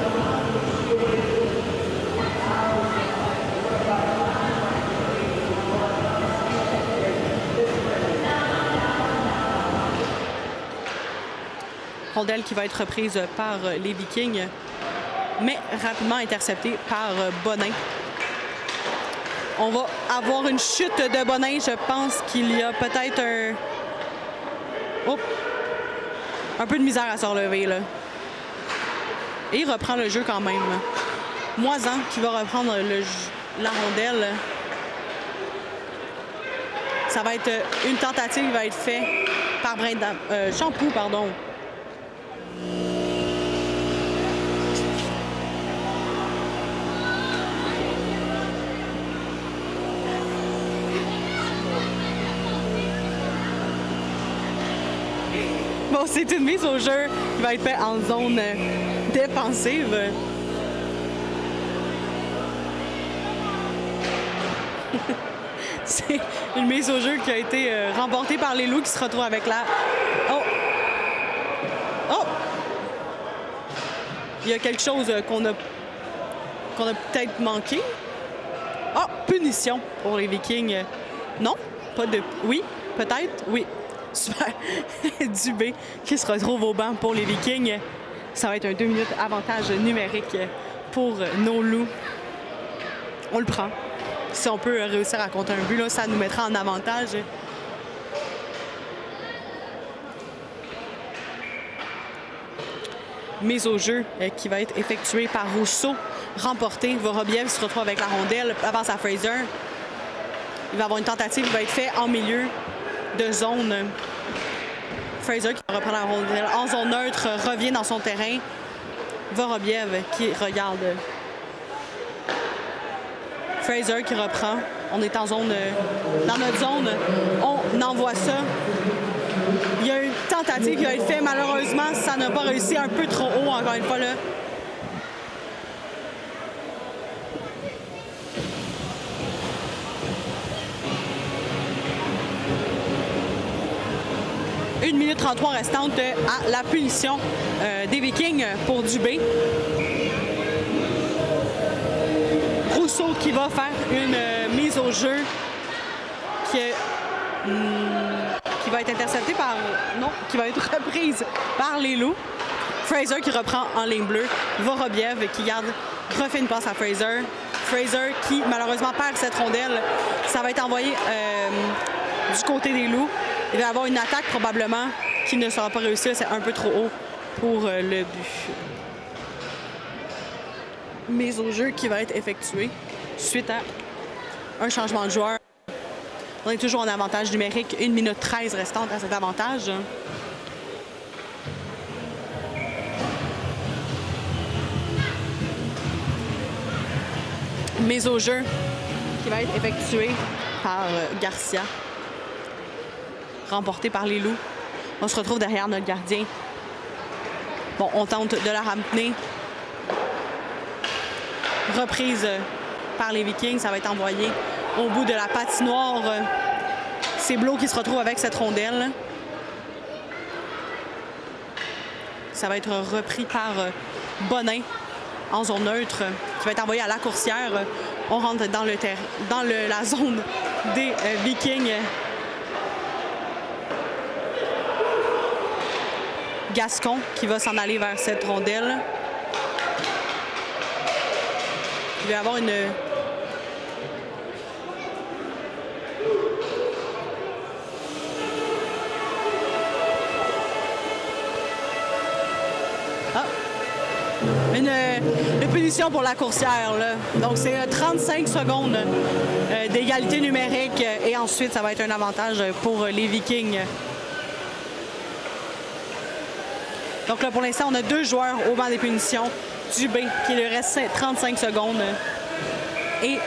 Rondelle qui va être reprise par les Vikings, mais rapidement interceptée par Bonin. On va avoir une chute de Bonin. Je pense qu'il y a peut-être un peu de misère à se relever, là. Et il reprend le jeu quand même. Moisan qui va reprendre la rondelle. Ça va être une tentative qui va être faite par Champoux, pardon. Bon, c'est une mise au jeu qui va être faite en zone défensive. C'est une mise au jeu qui a été remportée par les Loups qui se retrouvent avec la... Oh! Il y a quelque chose qu'on a peut-être manqué. Oh! Punition pour les Vikings. Non? Pas de... Oui? Peut-être? Oui. Super. Dubé qui se retrouve au banc pour les Vikings. Ça va être un 2 minutes avantage numérique pour nos Loups. On le prend. Si on peut réussir à compter un but, là, ça nous mettra en avantage. Mise au jeu qui va être effectuée par Rousseau. Remportée. Vorobiev se retrouve avec la rondelle. Avance à Fraser. Il va avoir une tentative qui va être faite en milieu de zone. Fraser qui reprend la rondelle en zone neutre, revient dans son terrain. Vorobiev qui regarde. Fraser qui reprend. On est en zone, dans notre zone. On envoie ça. Il y a une tentative qui a été faite. Malheureusement, ça n'a pas réussi, un peu trop haut, encore une fois, là. Une minute 33 restante à la punition des Vikings pour Dubé. Rousseau qui va faire une mise au jeu qui va être interceptée par... Non, qui va être reprise par les Loups. Fraser qui reprend en ligne bleue. Vorobiev qui refait une passe à Fraser. Fraser qui malheureusement perd cette rondelle. Ça va être envoyé du côté des Loups. Il va y avoir une attaque probablement qui ne sera pas réussie. C'est un peu trop haut pour le but. Mise au jeu qui va être effectuée suite à un changement de joueur. On est toujours en avantage numérique. 1 minute 13 restante à cet avantage. Mise au jeu qui va être effectuée par Garcia. Remporté par les Loups. On se retrouve derrière notre gardien. Bon, on tente de la ramener. Reprise par les Vikings. Ça va être envoyé au bout de la patinoire. C'est Blo qui se retrouve avec cette rondelle. Ça va être repris par Bonin en zone neutre, qui va être envoyé à la coursière. On rentre dans la zone des Vikings. Gascon qui va s'en aller vers cette rondelle. Il va y avoir une... Une punition pour la coursière, là. Donc, c'est 35 secondes d'égalité numérique. Et ensuite, ça va être un avantage pour les Vikings. Donc là, pour l'instant, on a 2 joueurs au banc des punitions. Dubé, qui lui reste 35 secondes. Et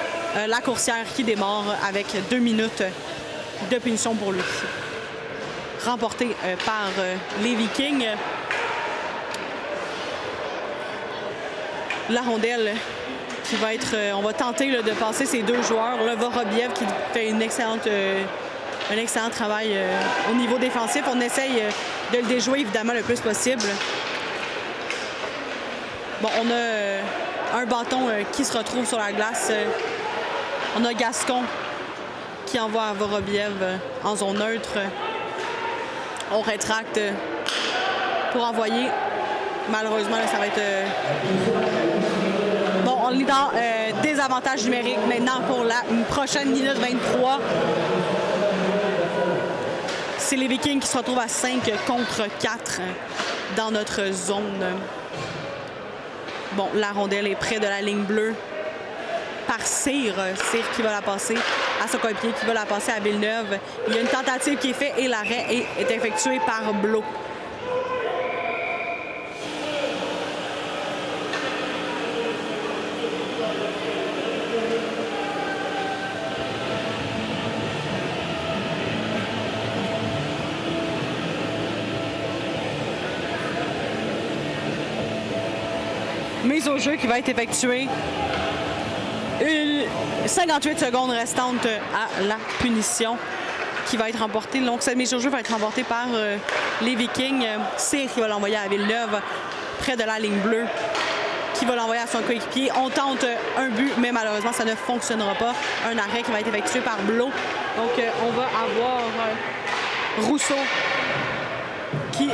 la coursière qui démarre avec 2 minutes de punition pour lui. Remporté par les Vikings. La rondelle qui va être... on va tenter là, de passer ces 2 joueurs. Là, Vorobiev qui fait un excellent travail au niveau défensif. On essaye de le déjouer évidemment le plus possible. Bon, on a un bâton qui se retrouve sur la glace. On a Gascon qui envoie Vorobiev en zone neutre. On rétracte pour envoyer. Malheureusement, là, ça va être... Bon, on est dans des avantages numériques maintenant pour la prochaine minute 23. C'est les Vikings qui se retrouvent à 5 contre 4 dans notre zone. Bon, la rondelle est près de la ligne bleue par Cyr. Cyr qui va la passer à son coéquipier, qui va la passer à Villeneuve. Il y a une tentative qui est faite et l'arrêt est effectué par Blot. Mise au jeu qui va être effectuée. 58 secondes restantes à la punition qui va être remportée. Donc cette mise au jeu va être remportée par les Vikings. Cyr qui va l'envoyer à Villeneuve près de la ligne bleue, qui va l'envoyer à son coéquipier. On tente un but, mais malheureusement ça ne fonctionnera pas. Un arrêt qui va être effectué par Blot. Donc on va avoir Rousseau qui...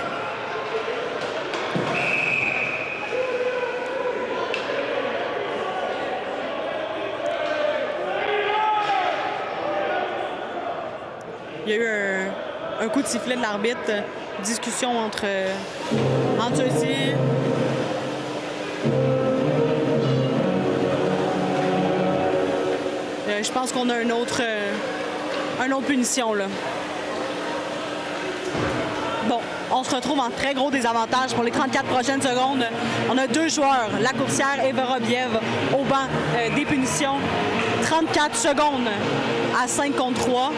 Il y a eu un coup de sifflet de l'arbitre, discussion entre ceux-ci. Je pense qu'on a une autre punition là. Bon, on se retrouve en très gros désavantage pour les 34 prochaines secondes. On a deux joueurs, Lacourcière et Vorobiev, au banc des punitions. 34 secondes à 5 contre 3.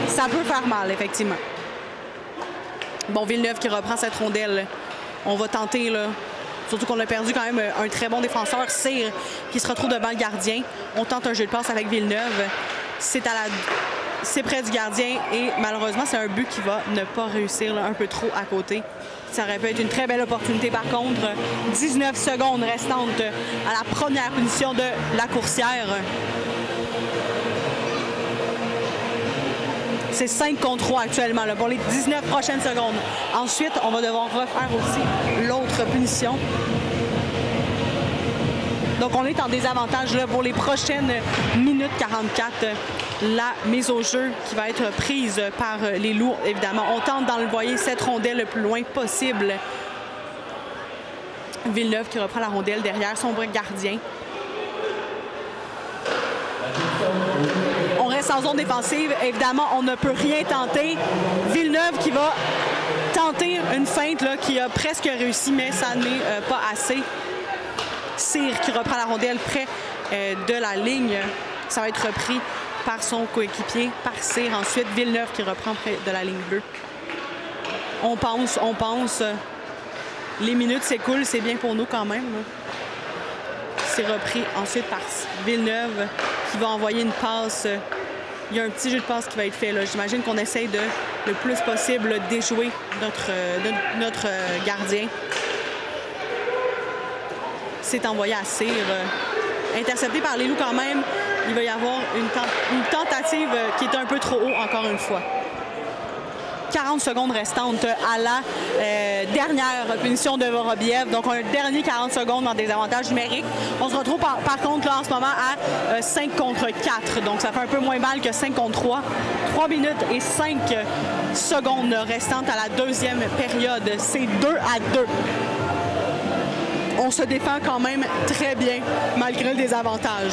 Ça peut faire mal, effectivement. Bon, Villeneuve qui reprend cette rondelle. On va tenter, là. Surtout qu'on a perdu quand même un très bon défenseur, Cyr, qui se retrouve devant le gardien. On tente un jeu de passe avec Villeneuve. C'est près du gardien et malheureusement, c'est un but qui va ne pas réussir, là, un peu trop à côté. Ça aurait pu être une très belle opportunité. Par contre, 19 secondes restantes à la première punition de Lacourcière. C'est 5 contre 3 actuellement là, pour les 19 prochaines secondes. Ensuite, on va devoir refaire aussi l'autre punition. Donc, on est en désavantage là, pour les prochaines minutes 44. La mise au jeu qui va être prise par les Loups, évidemment. On tente d'envoyer cette rondelle le plus loin possible. Villeneuve qui reprend la rondelle derrière son gardien. On reste en zone défensive. Évidemment, on ne peut rien tenter. Villeneuve qui va tenter une feinte là, qui a presque réussi, mais ça n'est pas assez. Cyr qui reprend la rondelle près de la ligne. Ça va être repris par son coéquipier, par Cyr. Ensuite, Villeneuve qui reprend près de la ligne bleue. On pense. Les minutes s'écoulent, c'est bien pour nous quand même. C'est repris ensuite par Villeneuve qui va envoyer une passe. Il y a un petit jeu de passe qui va être fait. J'imagine qu'on essaye de, le plus possible, déjouer notre gardien. C'est envoyé à Cyr. Intercepté par les Loups quand même. Il va y avoir une tentative qui est un peu trop haut encore une fois. 40 secondes restantes à la dernière punition de Vorobiev. Donc, un dernier 40 secondes en désavantage numérique. On se retrouve par contre là en ce moment à 5 contre 4. Donc, ça fait un peu moins mal que 5 contre 3. 3 minutes et 5 secondes restantes à la deuxième période. C'est 2-2. On se défend quand même très bien malgré le désavantage.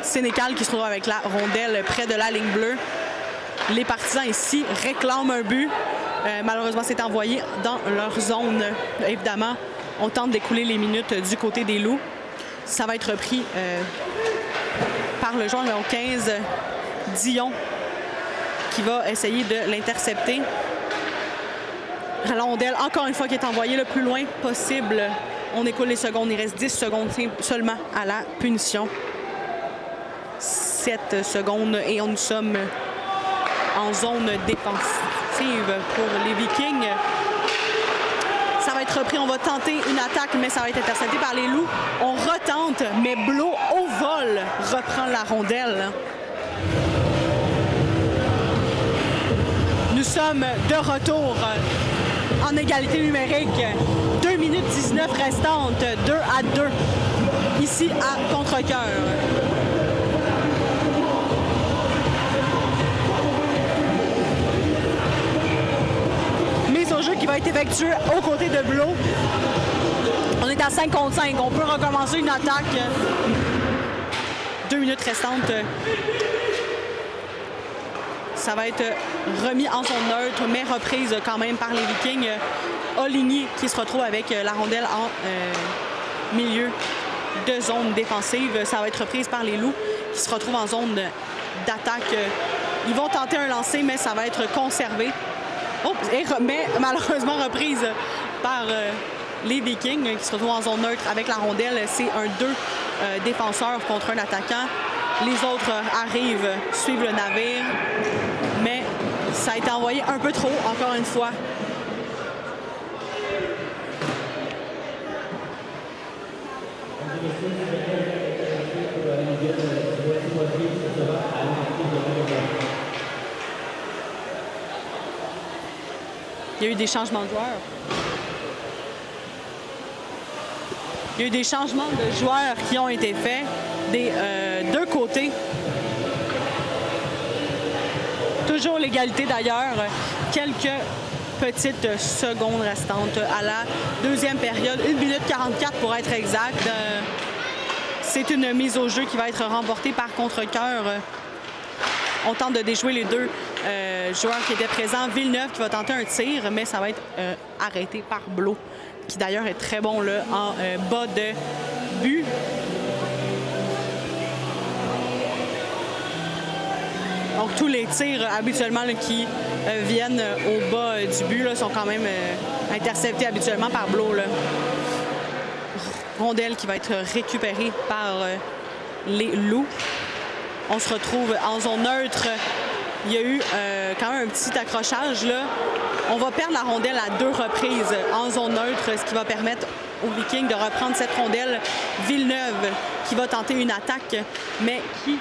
Sénécal qui se trouve avec la rondelle près de la ligne bleue. Les partisans ici réclament un but. Malheureusement, c'est envoyé dans leur zone. Évidemment, on tente d'écouler les minutes du côté des Loups. Ça va être repris par le joueur numéro 15, Dion, qui va essayer de l'intercepter. La rondelle, encore une fois, qui est envoyée le plus loin possible. On écoule les secondes. Il reste 10 secondes seulement à la punition. 7 secondes et nous sommes en zone défensive pour les Vikings. Ça va être repris, on va tenter une attaque, mais ça va être intercepté par les Loups. On retente, mais Blot au vol reprend la rondelle. Nous sommes de retour en égalité numérique. 2 minutes 19 restantes, 2-2, ici à Contrecœur. Mise au jeu qui va être effectuée aux côtés de Blot. On est à 5 contre 5. On peut recommencer une attaque. 2 minutes restantes. Ça va être remis en zone neutre, mais reprise quand même par les Vikings. Oligny qui se retrouve avec la rondelle en milieu de zone défensive. Ça va être reprise par les Loups qui se retrouvent en zone d'attaque. Ils vont tenter un lancer, mais ça va être conservé. Oh, mais malheureusement reprise par les Vikings qui se retrouvent en zone neutre avec la rondelle. C'est un 2 défenseurs contre un attaquant. Les autres arrivent, suivent le navire, mais ça a été envoyé un peu trop, encore une fois. Il y a eu des changements de joueurs. Il y a eu des changements de joueurs qui ont été faits des deux côtés. Toujours l'égalité d'ailleurs. Quelques petites secondes restantes à la deuxième période. 1 minute 44 pour être exact. C'est une mise au jeu qui va être remportée par Contrecœur. On tente de déjouer les deux joueurs qui étaient présents. Villeneuve qui va tenter un tir, mais ça va être arrêté par Blot, qui d'ailleurs est très bon là, en bas de but. Donc tous les tirs habituellement là, qui viennent au bas du but là, sont quand même interceptés habituellement par Blot. Là. Rondelle qui va être récupérée par les Loups. On se retrouve en zone neutre. Il y a eu quand même un petit accrochage là. On va perdre la rondelle à 2 reprises en zone neutre, ce qui va permettre aux Vikings de reprendre cette rondelle. Villeneuve qui va tenter une attaque, mais qui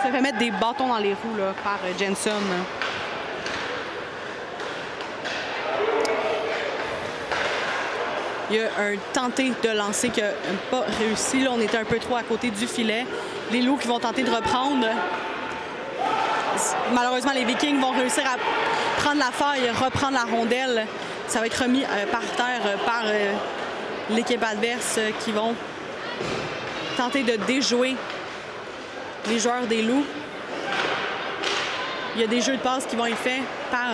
se fait mettre des bâtons dans les roues là, par Jensen. Il y a un tenté de lancer qui n'a pas réussi. Là, on était un peu trop à côté du filet. Les Loups qui vont tenter de reprendre. Malheureusement, les Vikings vont réussir à prendre la faille, reprendre la rondelle. Ça va être remis par terre par l'équipe adverse qui vont tenter de déjouer les joueurs des Loups. Il y a des jeux de passe qui vont être faits par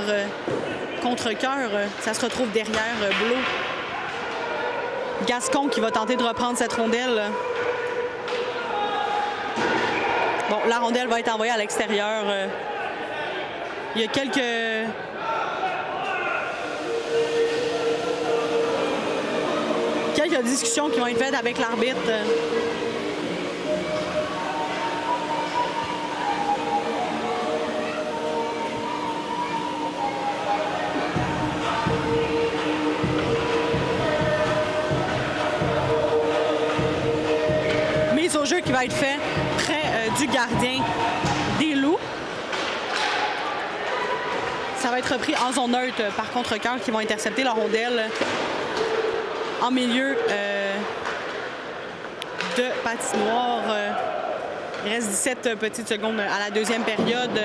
Contrecœur. Ça se retrouve derrière Blot. Gascon qui va tenter de reprendre cette rondelle. Bon, la rondelle va être envoyée à l'extérieur. Il y a quelques discussions qui vont être faites avec l'arbitre. Mise au jeu qui va être fait près du gardien des Loups. Ça va être repris en zone neutre par Contrecœur qui vont intercepter la rondelle en milieu de patinoire. Il reste 17 petites secondes à la deuxième période.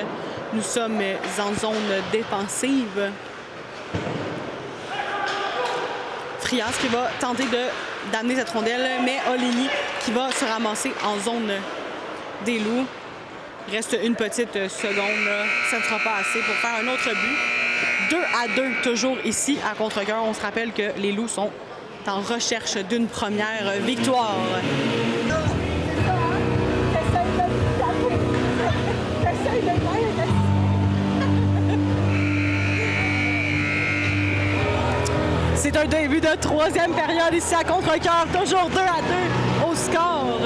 Nous sommes en zone défensive. Frias qui va tenter d'amener cette rondelle, mais Oligny qui va se ramasser en zone des Loups. Il reste une petite seconde. Là. Ça ne sera pas assez pour faire un autre but. 2-2, toujours ici à Contrecœur. On se rappelle que les Loups sont en recherche d'une première victoire. C'est un début de troisième période ici à Contrecœur. Toujours 2-2 au score.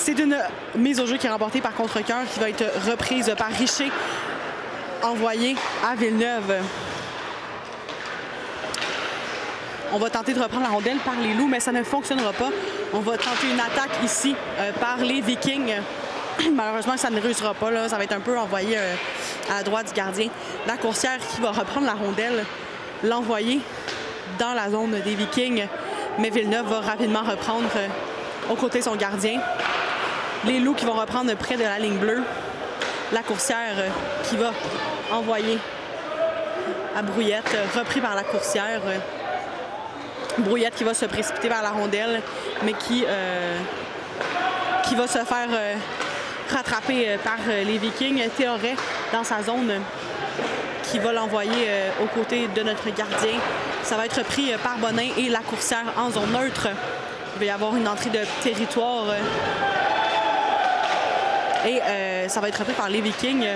C'est une mise au jeu qui est remportée par Contrecœur, qui va être reprise par Richer, envoyée à Villeneuve. On va tenter de reprendre la rondelle par les Loups, mais ça ne fonctionnera pas. On va tenter une attaque ici par les Vikings. Malheureusement, ça ne réussira pas. Là. Ça va être un peu envoyé à la droite du gardien. La coursière qui va reprendre la rondelle, l'envoyer dans la zone des Vikings. Mais Villeneuve va rapidement reprendre aux côtés de son gardien. Les Loups qui vont reprendre près de la ligne bleue. La coursière qui va envoyer à Brouillette, repris par la coursière. Brouillette qui va se précipiter vers la rondelle, mais qui va se faire rattraper par les Vikings. Théoret dans sa zone qui va l'envoyer aux côtés de notre gardien. Ça va être pris par Bonin et la coursière en zone neutre. Il va y avoir une entrée de territoire et ça va être repris par les Vikings.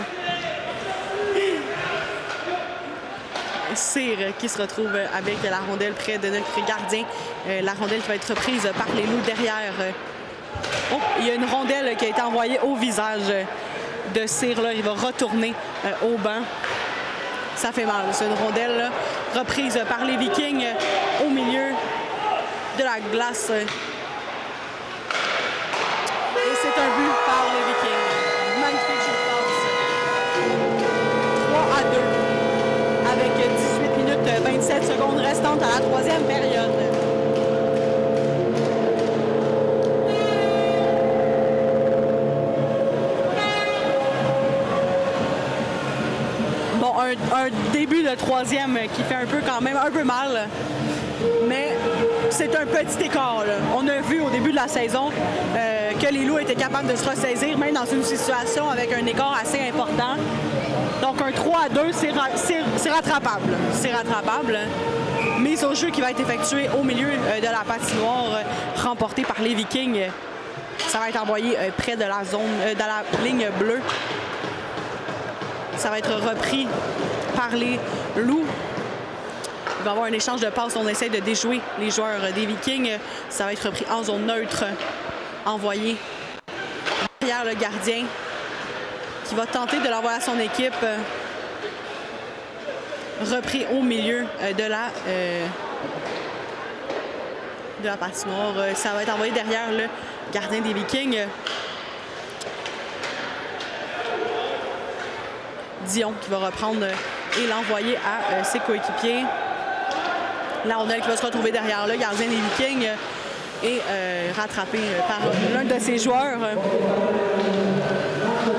Cyr qui se retrouve avec la rondelle près de notre gardien. La rondelle qui va être reprise par les Loups derrière. Oh, il y a une rondelle qui a été envoyée au visage de Cyr. Là. Il va retourner au banc. Ça fait mal. C'est une rondelle là, reprise par les Vikings au milieu de la glace. Et c'est un but par les Vikings. Magnifique jeu de passe. 3-2. Avec 18 minutes 27 secondes restantes à la troisième période. Bon, un début de troisième qui fait un peu quand même un peu mal, mais c'est un petit écart. Là. On a vu au début de la saison que les Loups étaient capables de se ressaisir, même dans une situation avec un écart assez important. Donc un 3-2, c'est rattrapable. C'est rattrapable. Mise au jeu qui va être effectuée au milieu de la patinoire, remportée par les Vikings. Ça va être envoyé près de la zone, de la ligne bleue. Ça va être repris par les Loups. Il va y avoir un échange de passes. On essaie de déjouer les joueurs des Vikings. Ça va être repris en zone neutre, envoyé derrière le gardien, qui va tenter de l'envoyer à son équipe. Repris au milieu de la patinoire. Ça va être envoyé derrière le gardien des Vikings. Dion qui va reprendre et l'envoyer à ses coéquipiers. La rondelle qui va se retrouver derrière le gardien des Vikings et rattrapé par l'un de ses joueurs.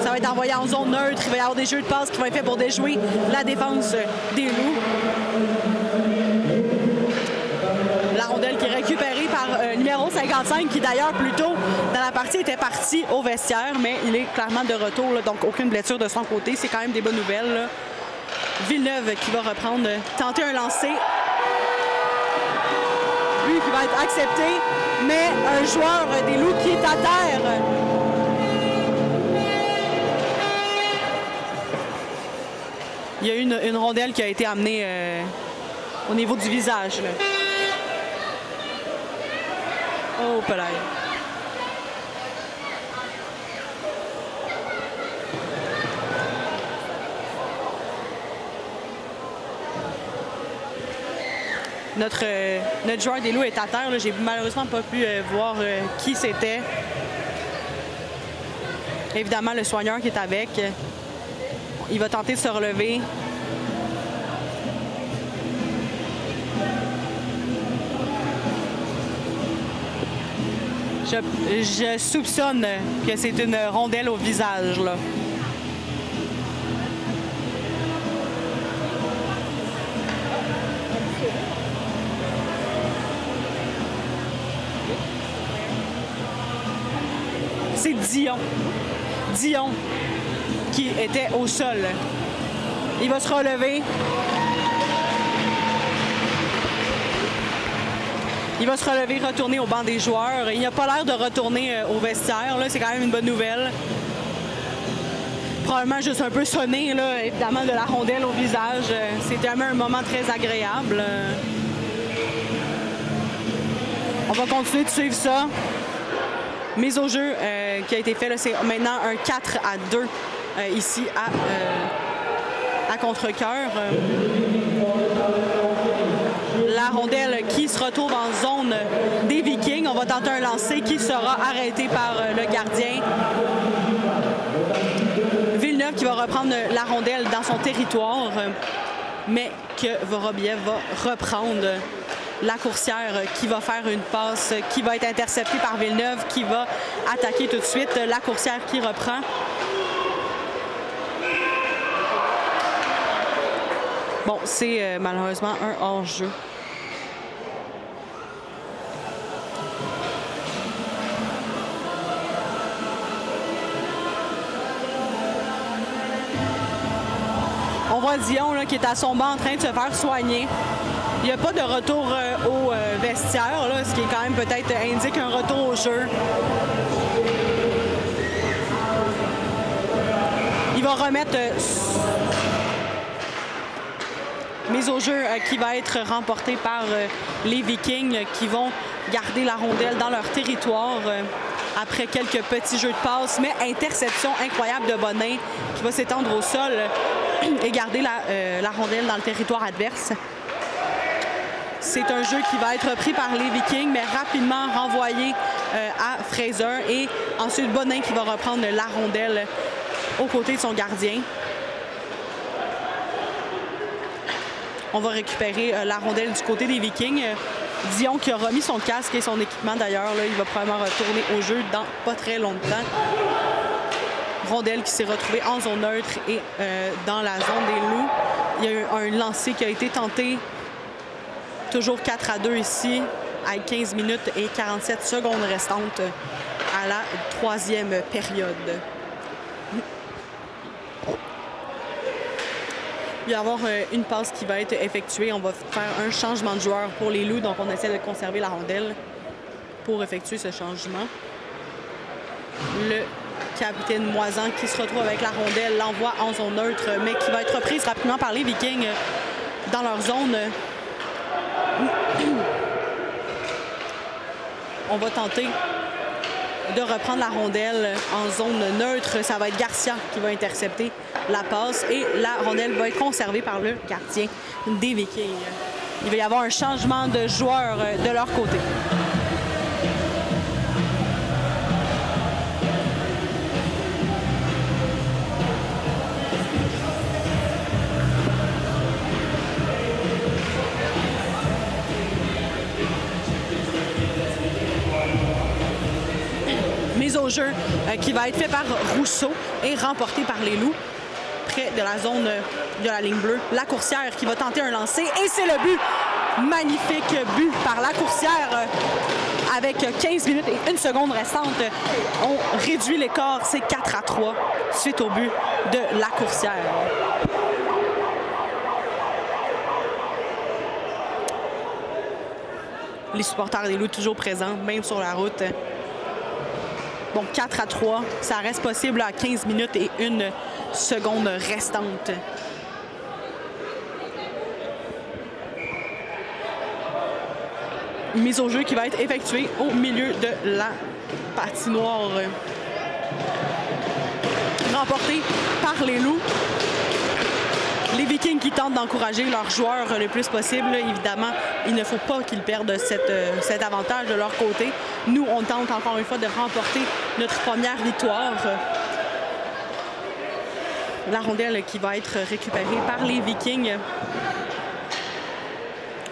Ça va être envoyé en zone neutre. Il va y avoir des jeux de passe qui vont être faits pour déjouer la défense des Loups. La rondelle qui est récupérée par numéro 55, qui d'ailleurs plus tôt dans la partie était parti au vestiaire, mais il est clairement de retour, là, donc aucune blessure de son côté. C'est quand même des bonnes nouvelles. Là. Villeneuve qui va reprendre, tenter un lancer. Lui qui va être accepté, mais un joueur des Loups qui est à terre. Il y a une rondelle qui a été amenée au niveau du visage. Là. Oh, peut-être. Notre joueur des Loups est à terre. J'ai malheureusement pas pu voir qui c'était. Évidemment, le soigneur qui est avec. Il va tenter de se relever. Je soupçonne que c'est une rondelle au visage, là. C'est Dion. Dion qui était au sol. Il va se relever. Il va se relever, retourner au banc des joueurs. Il n'a pas l'air de retourner au vestiaire. C'est quand même une bonne nouvelle. Probablement juste un peu sonné, là, évidemment, de la rondelle au visage. C'était un moment très agréable. On va continuer de suivre ça. mise au jeu qui a été fait, c'est maintenant un 4-2 ici à Contrecœur. La rondelle qui se retrouve en zone des Vikings. On va tenter un lancer qui sera arrêté par le gardien. Villeneuve qui va reprendre la rondelle dans son territoire, mais que Vorobiev va reprendre. La coursière qui va faire une passe qui va être interceptée par Villeneuve, qui va attaquer tout de suite. La coursière qui reprend. Bon, c'est malheureusement un hors-jeu. On voit Dion là, qui est à son banc en train de se faire soigner. Il n'y a pas de retour au vestiaire, là, ce qui est quand même peut-être indique un retour au jeu. Il va remettre mise au jeu qui va être remportée par les Vikings qui vont garder la rondelle dans leur territoire après quelques petits jeux de passe, mais interception incroyable de Bonin qui va s'étendre au sol et garder la rondelle dans le territoire adverse. C'est un jeu qui va être pris par les Vikings, mais rapidement renvoyé à Fraser. Et ensuite, Bonin qui va reprendre la rondelle aux côtés de son gardien. On va récupérer la rondelle du côté des Vikings. Dion qui a remis son casque et son équipement d'ailleurs. Il va probablement retourner au jeu dans pas très longtemps. Rondelle qui s'est retrouvée en zone neutre et dans la zone des Loups. Il y a eu un lancer qui a été tenté. Toujours 4-2 ici, à 15 minutes et 47 secondes restantes à la troisième période. Il va y avoir une passe qui va être effectuée. On va faire un changement de joueur pour les Loups, donc on essaie de conserver la rondelle pour effectuer ce changement. Le capitaine Moisan qui se retrouve avec la rondelle, l'envoie en zone neutre, mais qui va être reprise rapidement par les Vikings dans leur zone. On va tenter de reprendre la rondelle en zone neutre. Ça va être Garcia qui va intercepter la passe et la rondelle va être conservée par le gardien des Vikings. Il va y avoir un changement de joueur de leur côté. Au jeu qui va être fait par Rousseau et remporté par les Loups près de la zone de la ligne bleue. La coursière qui va tenter un lancer et c'est le but. Magnifique but par la coursière avec 15 minutes et 1 seconde restante. On réduit l'écart, c'est 4-3 suite au but de la coursière. Les supporters des Loups toujours présents, même sur la route. Bon, 4-3, ça reste possible à 15 minutes et 1 seconde restante. Mise au jeu qui va être effectuée au milieu de la patinoire. Remportée par les Loups. Les Vikings qui tentent d'encourager leurs joueurs le plus possible. Évidemment, il ne faut pas qu'ils perdent cet avantage de leur côté. Nous, on tente encore une fois de remporter notre première victoire. La rondelle qui va être récupérée par les Vikings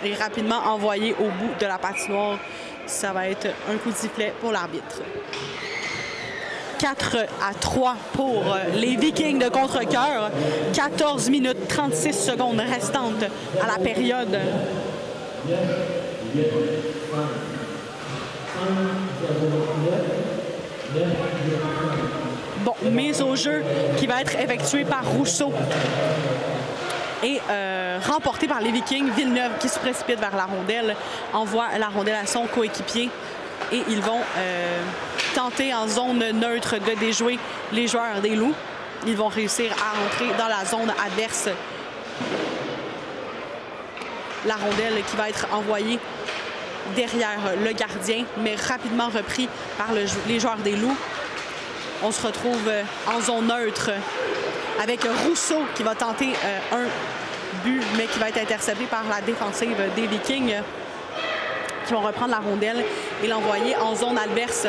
et rapidement envoyée au bout de la patinoire. Ça va être un coup de sifflet pour l'arbitre. 4-3 pour les Vikings de Contrecœur. 14 minutes 36 secondes restantes à la période. Bon, mise au jeu qui va être effectuée par Rousseau et remportée par les Vikings. Villeneuve qui se précipite vers la rondelle, envoie la rondelle à son coéquipier et ils vont tenter en zone neutre de déjouer les joueurs des Loups. Ils vont réussir à entrer dans la zone adverse. La rondelle qui va être envoyée derrière le gardien, mais rapidement repris par les joueurs des Loups. On se retrouve en zone neutre avec Rousseau qui va tenter un but, mais qui va être intercepté par la défensive des Vikings, qui vont reprendre la rondelle et l'envoyer en zone adverse.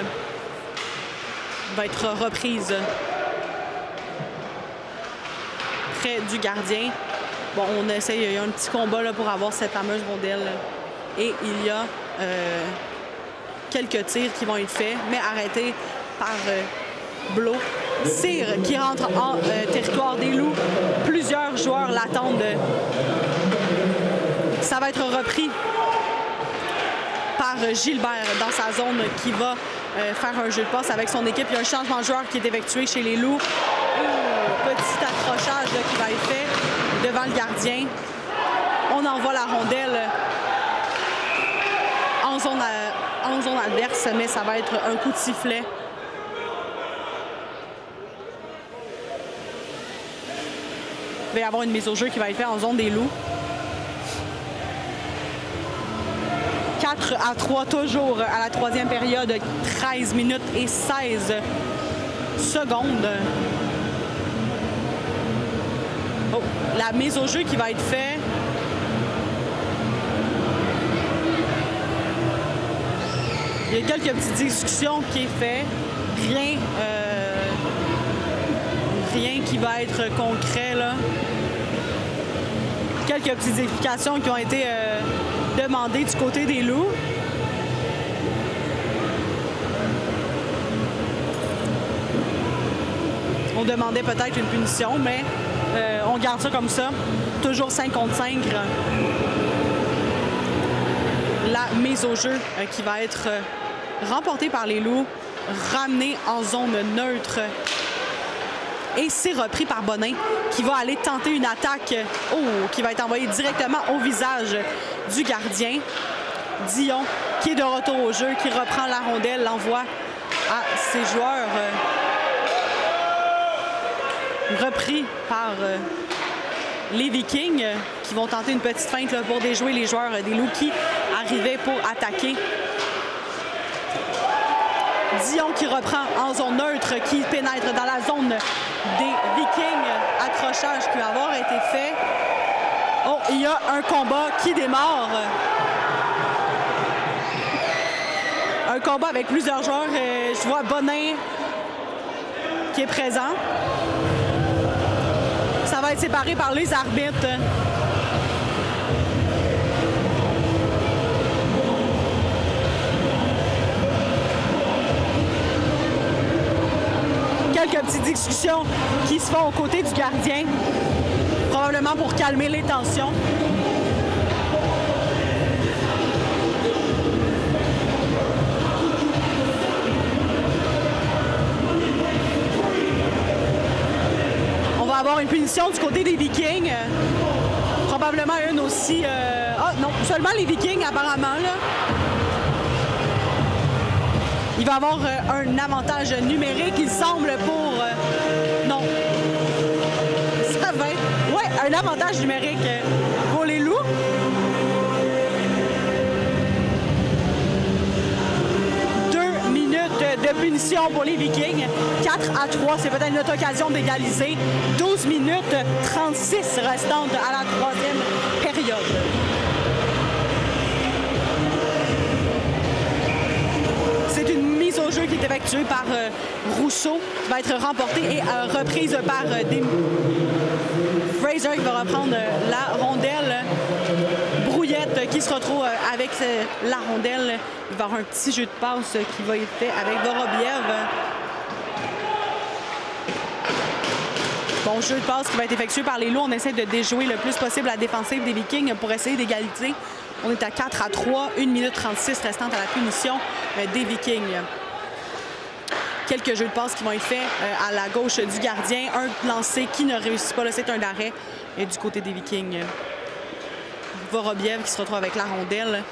Il va être reprise près du gardien. Bon, on essaye, il y a un petit combat là, pour avoir cette fameuse rondelle. Et il y a quelques tirs qui vont être faits, mais arrêtés par Blo. Cyr qui rentre en territoire des Loups. Plusieurs joueurs l'attendent. Ça va être repris par Gilbert dans sa zone qui va faire un jeu de passe avec son équipe. Il y a un changement de joueur qui est effectué chez les Loups. Petit accrochage là, qui va être fait devant le gardien. On envoie la rondelle en zone adverse, mais ça va être un coup de sifflet. Il va y avoir une mise au jeu qui va être faite en zone des Loups. 4-3 toujours à la troisième période. 13 minutes et 16 secondes. Oh, la mise au jeu qui va être faite. Il y a quelques petites discussions qui est fait. Rien qui va être concret, là. Quelques petites explications qui ont été demandées du côté des Loups. On demandait peut-être une punition, mais on garde ça comme ça. Toujours 5 contre 5. La mise au jeu qui va être remportée par les Loups, ramenée en zone neutre. Et c'est repris par Bonin qui va aller tenter une attaque qui va être envoyée directement au visage du gardien. Dion qui est de retour au jeu, qui reprend la rondelle, l'envoie à ses joueurs. Repris par les Vikings qui vont tenter une petite feinte là, pour déjouer les joueurs des Loups qui arrivaient pour attaquer. Dion qui reprend en zone neutre, qui pénètre dans la zone des Vikings. Accrochage qui va avoir été fait. Oh, il y a un combat qui démarre. Un combat avec plusieurs joueurs. Je vois Bonin qui est présent. Ça va être séparé par les arbitres. Quelques petites discussions qui se font aux côtés du gardien, probablement pour calmer les tensions. On va avoir une punition du côté des Vikings. Probablement une aussi... Ah non, seulement les Vikings apparemment, là. Il va avoir un avantage numérique, il semble, pour... non. Ça va être... Ouais, un avantage numérique pour les Loups. De punition pour les Vikings. 4-3, c'est peut-être notre occasion d'égaliser. 12 minutes 36 restantes à la troisième période. C'est une mise au jeu qui est effectuée par Rousseau, qui va être remportée et reprise par Fraser qui va reprendre la rondelle. Brouillette qui se retrouve avec la rondelle. Il va y avoir un petit jeu de passe qui va être fait avec Vorobiev. Bon, jeu de passe qui va être effectué par les Loups. On essaie de déjouer le plus possible la défensive des Vikings pour essayer d'égaliser. On est à 4-3, 1 minute 36 restante à la punition des Vikings. Quelques jeux de passe qui vont être faits à la gauche du gardien. Un lancé qui ne réussit pas. C'est un arrêt du côté des Vikings. Vorobiev qui se retrouve avec la rondelle.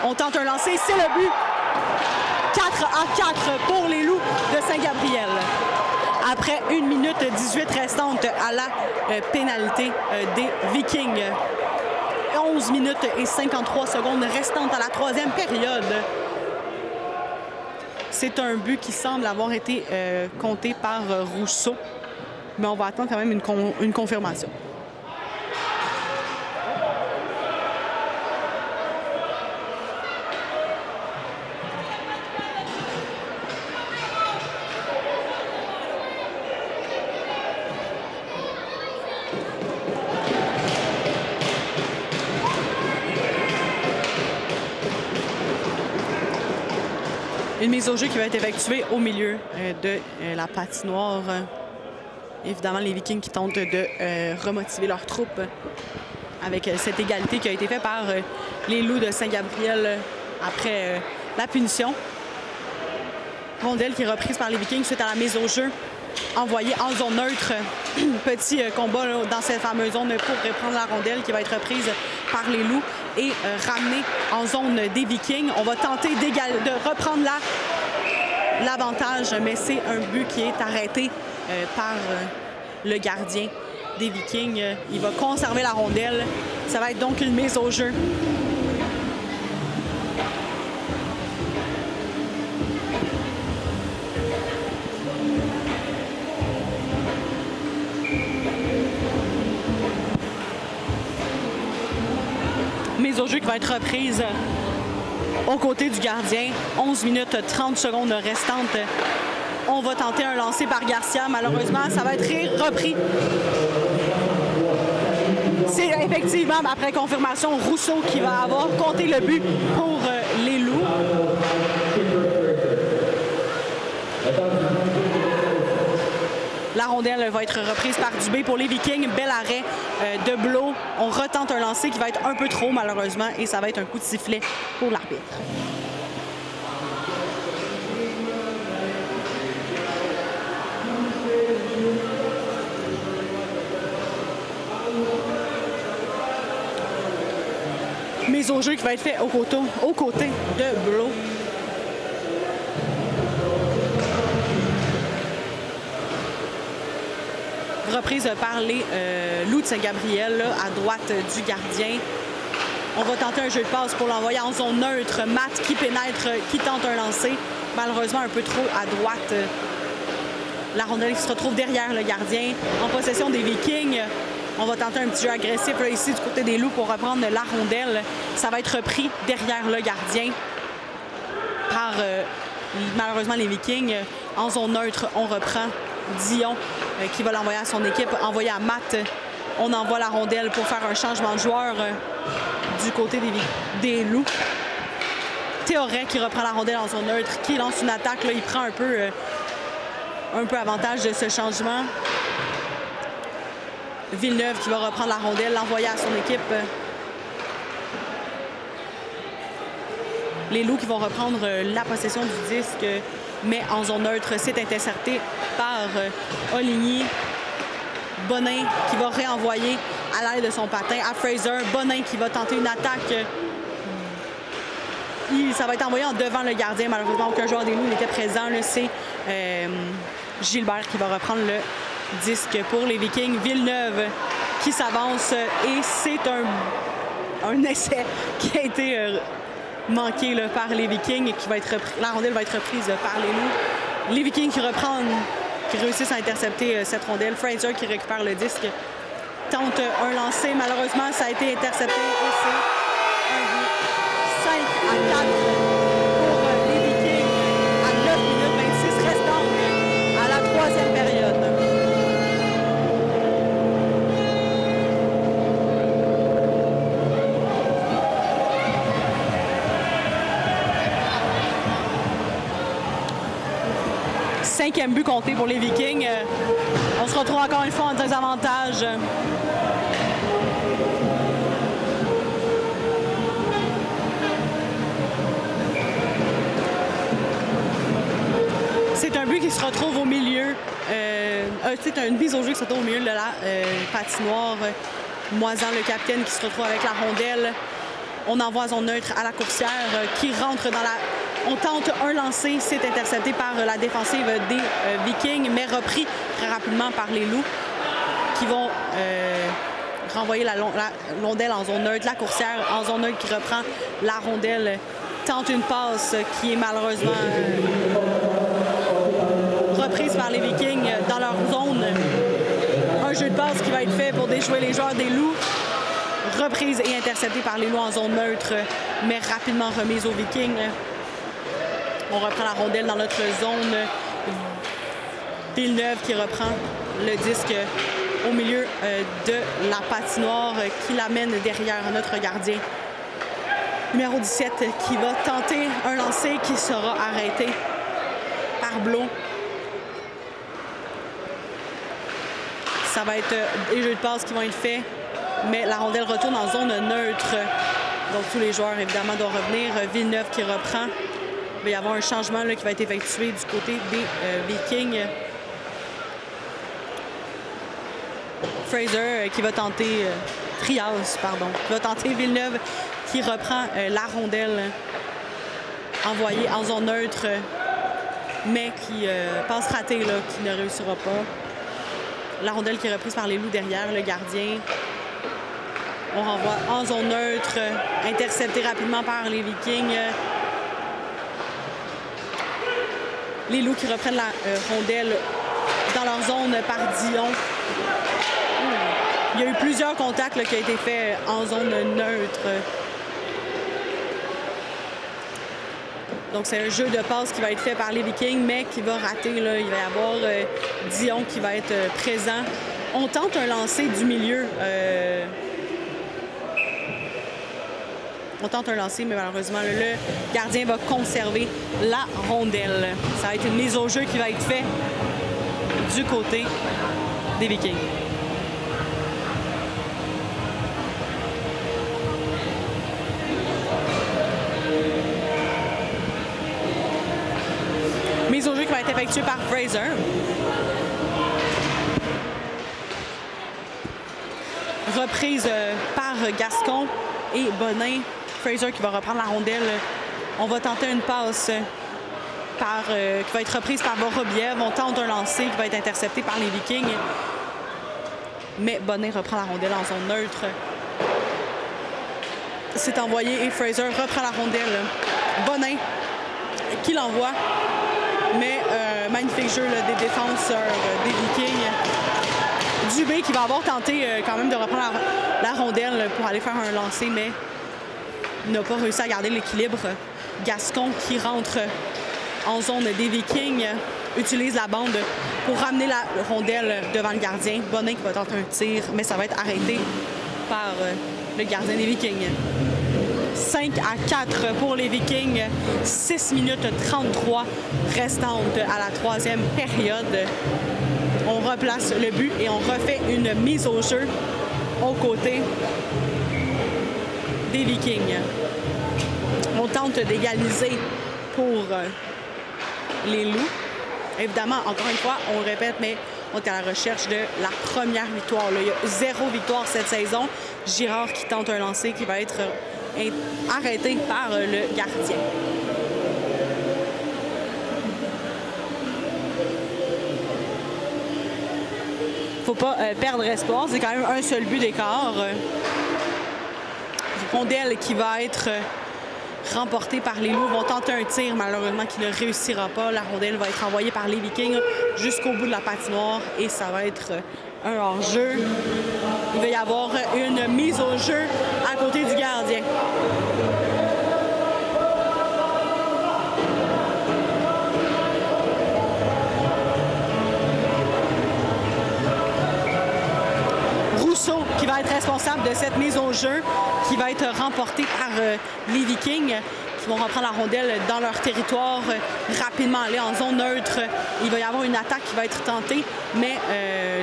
On tente un lancer, c'est le but. 4-4 pour les Loups de Saint-Gabriel. Après 1 minute 18 restante à la pénalité des Vikings. 11 minutes et 53 secondes restantes à la troisième période. C'est un but qui semble avoir été compté par Rousseau, mais on va attendre quand même une confirmation. Une mise au jeu qui va être effectuée au milieu de la patinoire. Évidemment, les Vikings qui tentent de remotiver leurs troupes avec cette égalité qui a été faite par les Loups de Saint-Gabriel après la punition. Rondelle qui est reprise par les Vikings suite à la mise au jeu. Envoyée en zone neutre. Petit combat là, dans cette fameuse zone pour reprendre la rondelle qui va être reprise par les Loups et ramenée en zone des Vikings. On va tenter de reprendre l'avantage, mais c'est un but qui est arrêté par le gardien des Vikings. Il va conserver la rondelle. Ça va être donc une mise au jeu. Mise au jeu qui va être reprise aux côtés du gardien. 11 minutes 30 secondes restantes. On va tenter un lancer par Garcia. Malheureusement, ça va être repris. C'est effectivement, après confirmation, Rousseau qui va avoir compté le but pour les Loups. La rondelle va être reprise par Dubé pour les Vikings. Bel arrêt de Blot. On retente un lancer qui va être un peu trop, malheureusement, et ça va être un coup de sifflet pour l'arbitre. Mise au jeu qui va être fait aux côtés de Blot. Reprise par les Loups de Saint-Gabriel à droite du gardien. On va tenter un jeu de passe pour l'envoyer en zone neutre. Matt qui pénètre, qui tente un lancer. Malheureusement, un peu trop à droite. La rondelle qui se retrouve derrière le gardien. En possession des Vikings. On va tenter un petit jeu agressif là, ici du côté des Loups pour reprendre la rondelle. Ça va être repris derrière le gardien par malheureusement les Vikings. En zone neutre, on reprend Dion qui va l'envoyer à son équipe, envoyer à Matt. On envoie la rondelle pour faire un changement de joueur du côté des Loups. Théoret qui reprend la rondelle en zone neutre, qui lance une attaque. Là, il prend un peu avantage de ce changement. Villeneuve qui va reprendre la rondelle, l'envoyer à son équipe. Les Loups qui vont reprendre la possession du disque, mais en zone neutre, c'est intercepté par Oligny. Bonin qui va réenvoyer à l'aide de son patin à Fraser. Bonin qui va tenter une attaque. Ça va être envoyé en devant le gardien. Malheureusement, aucun joueur des Loups n'était présent. C'est Gilbert qui va reprendre le disque pour les Vikings. Villeneuve qui s'avance et c'est un essai qui a été manqué là, par les Vikings et qui va être la rondelle va être reprise par les Loups. Les Vikings qui réussissent à intercepter cette rondelle. Fraser qui récupère le disque, tente un lancer. Malheureusement, ça a été intercepté et c'est un but 5-4 pour les Vikings à 9 minutes 26 restantes à la troisième période. Cinquième but compté pour les Vikings. On se retrouve encore une fois en désavantage. C'est un but qui se retrouve au milieu. C'est une mise au jeu qui se retrouve au milieu de la patinoire. Moisan, le capitaine, qui se retrouve avec la rondelle. On envoie en zone neutre à la coursière qui rentre dans la... On tente un lancer, c'est intercepté par la défensive des Vikings, mais repris très rapidement par les Loups qui vont renvoyer la rondelle en zone neutre. La coursière en zone neutre qui reprend la rondelle tente une passe qui est malheureusement reprise par les Vikings dans leur zone. Un jeu de passe qui va être fait pour déjouer les joueurs des Loups. Reprise et interceptée par les Loups en zone neutre, mais rapidement remise aux Vikings. On reprend la rondelle dans notre zone. Villeneuve qui reprend le disque au milieu de la patinoire qui l'amène derrière notre gardien. Numéro 17 qui va tenter un lancer qui sera arrêté par Blot. Ça va être des jeux de passe qui vont être faits, mais la rondelle retourne en zone neutre. Donc tous les joueurs évidemment doivent revenir. Villeneuve qui reprend. Il va y avoir un changement là, qui va être effectué du côté des Vikings. Fraser qui va tenter, Trias, pardon, qui va tenter Villeneuve qui reprend la rondelle envoyée en zone neutre, mais qui passe ratée, là, qui ne réussira pas. La rondelle qui est reprise par les Loups derrière, le gardien. On renvoie en zone neutre, intercepté rapidement par les Vikings. Les Loups qui reprennent la rondelle dans leur zone par Dion. Il y a eu plusieurs contacts là, qui ont été faits en zone neutre. Donc, c'est un jeu de passe qui va être fait par les Vikings, mais qui va rater. Là. Il va y avoir Dion qui va être présent. On tente un lancer du milieu. On tente un lancer, mais malheureusement, le gardien va conserver la rondelle. Ça va être une mise au jeu qui va être faite du côté des Vikings. Mise au jeu qui va être effectuée par Fraser. Reprise par Gascon et Bonin. Fraser qui va reprendre la rondelle. On va tenter une passe qui va être reprise par Vorobiev. On tente un lancer qui va être intercepté par les Vikings. Mais Bonin reprend la rondelle en zone neutre. C'est envoyé et Fraser reprend la rondelle. Bonin qui l'envoie. Mais magnifique jeu là, des défenseurs des Vikings. Dubé qui va avoir tenté quand même de reprendre la rondelle pour aller faire un lancer, mais n'a pas réussi à garder l'équilibre. Gascon qui rentre en zone des Vikings utilise la bande pour ramener la rondelle devant le gardien. Bonin qui va tenter un tir, mais ça va être arrêté par le gardien des Vikings. 5 à 4 pour les Vikings. 6 minutes 33 restantes à la troisième période. On replace le but et on refait une mise au jeu aux côtés des Vikings. On tente d'égaliser pour les Loups. Évidemment, encore une fois, on le répète, mais on est à la recherche de la première victoire. Là, il y a 0 victoire cette saison. Girard qui tente un lancer qui va être arrêté par le gardien. Faut pas perdre espoir. C'est quand même un seul but d'écart. Rondelle qui va être remportée par les Loups. Vont tenter un tir, malheureusement, qui ne réussira pas. La rondelle va être envoyée par les Vikings jusqu'au bout de la patinoire et ça va être un hors-jeu. Il va y avoir une mise au jeu à côté du gardien. Rousseau qui va être responsable de cette mise au jeu qui va être remportée par les Vikings qui vont reprendre la rondelle dans leur territoire, rapidement aller en zone neutre. Il va y avoir une attaque qui va être tentée, mais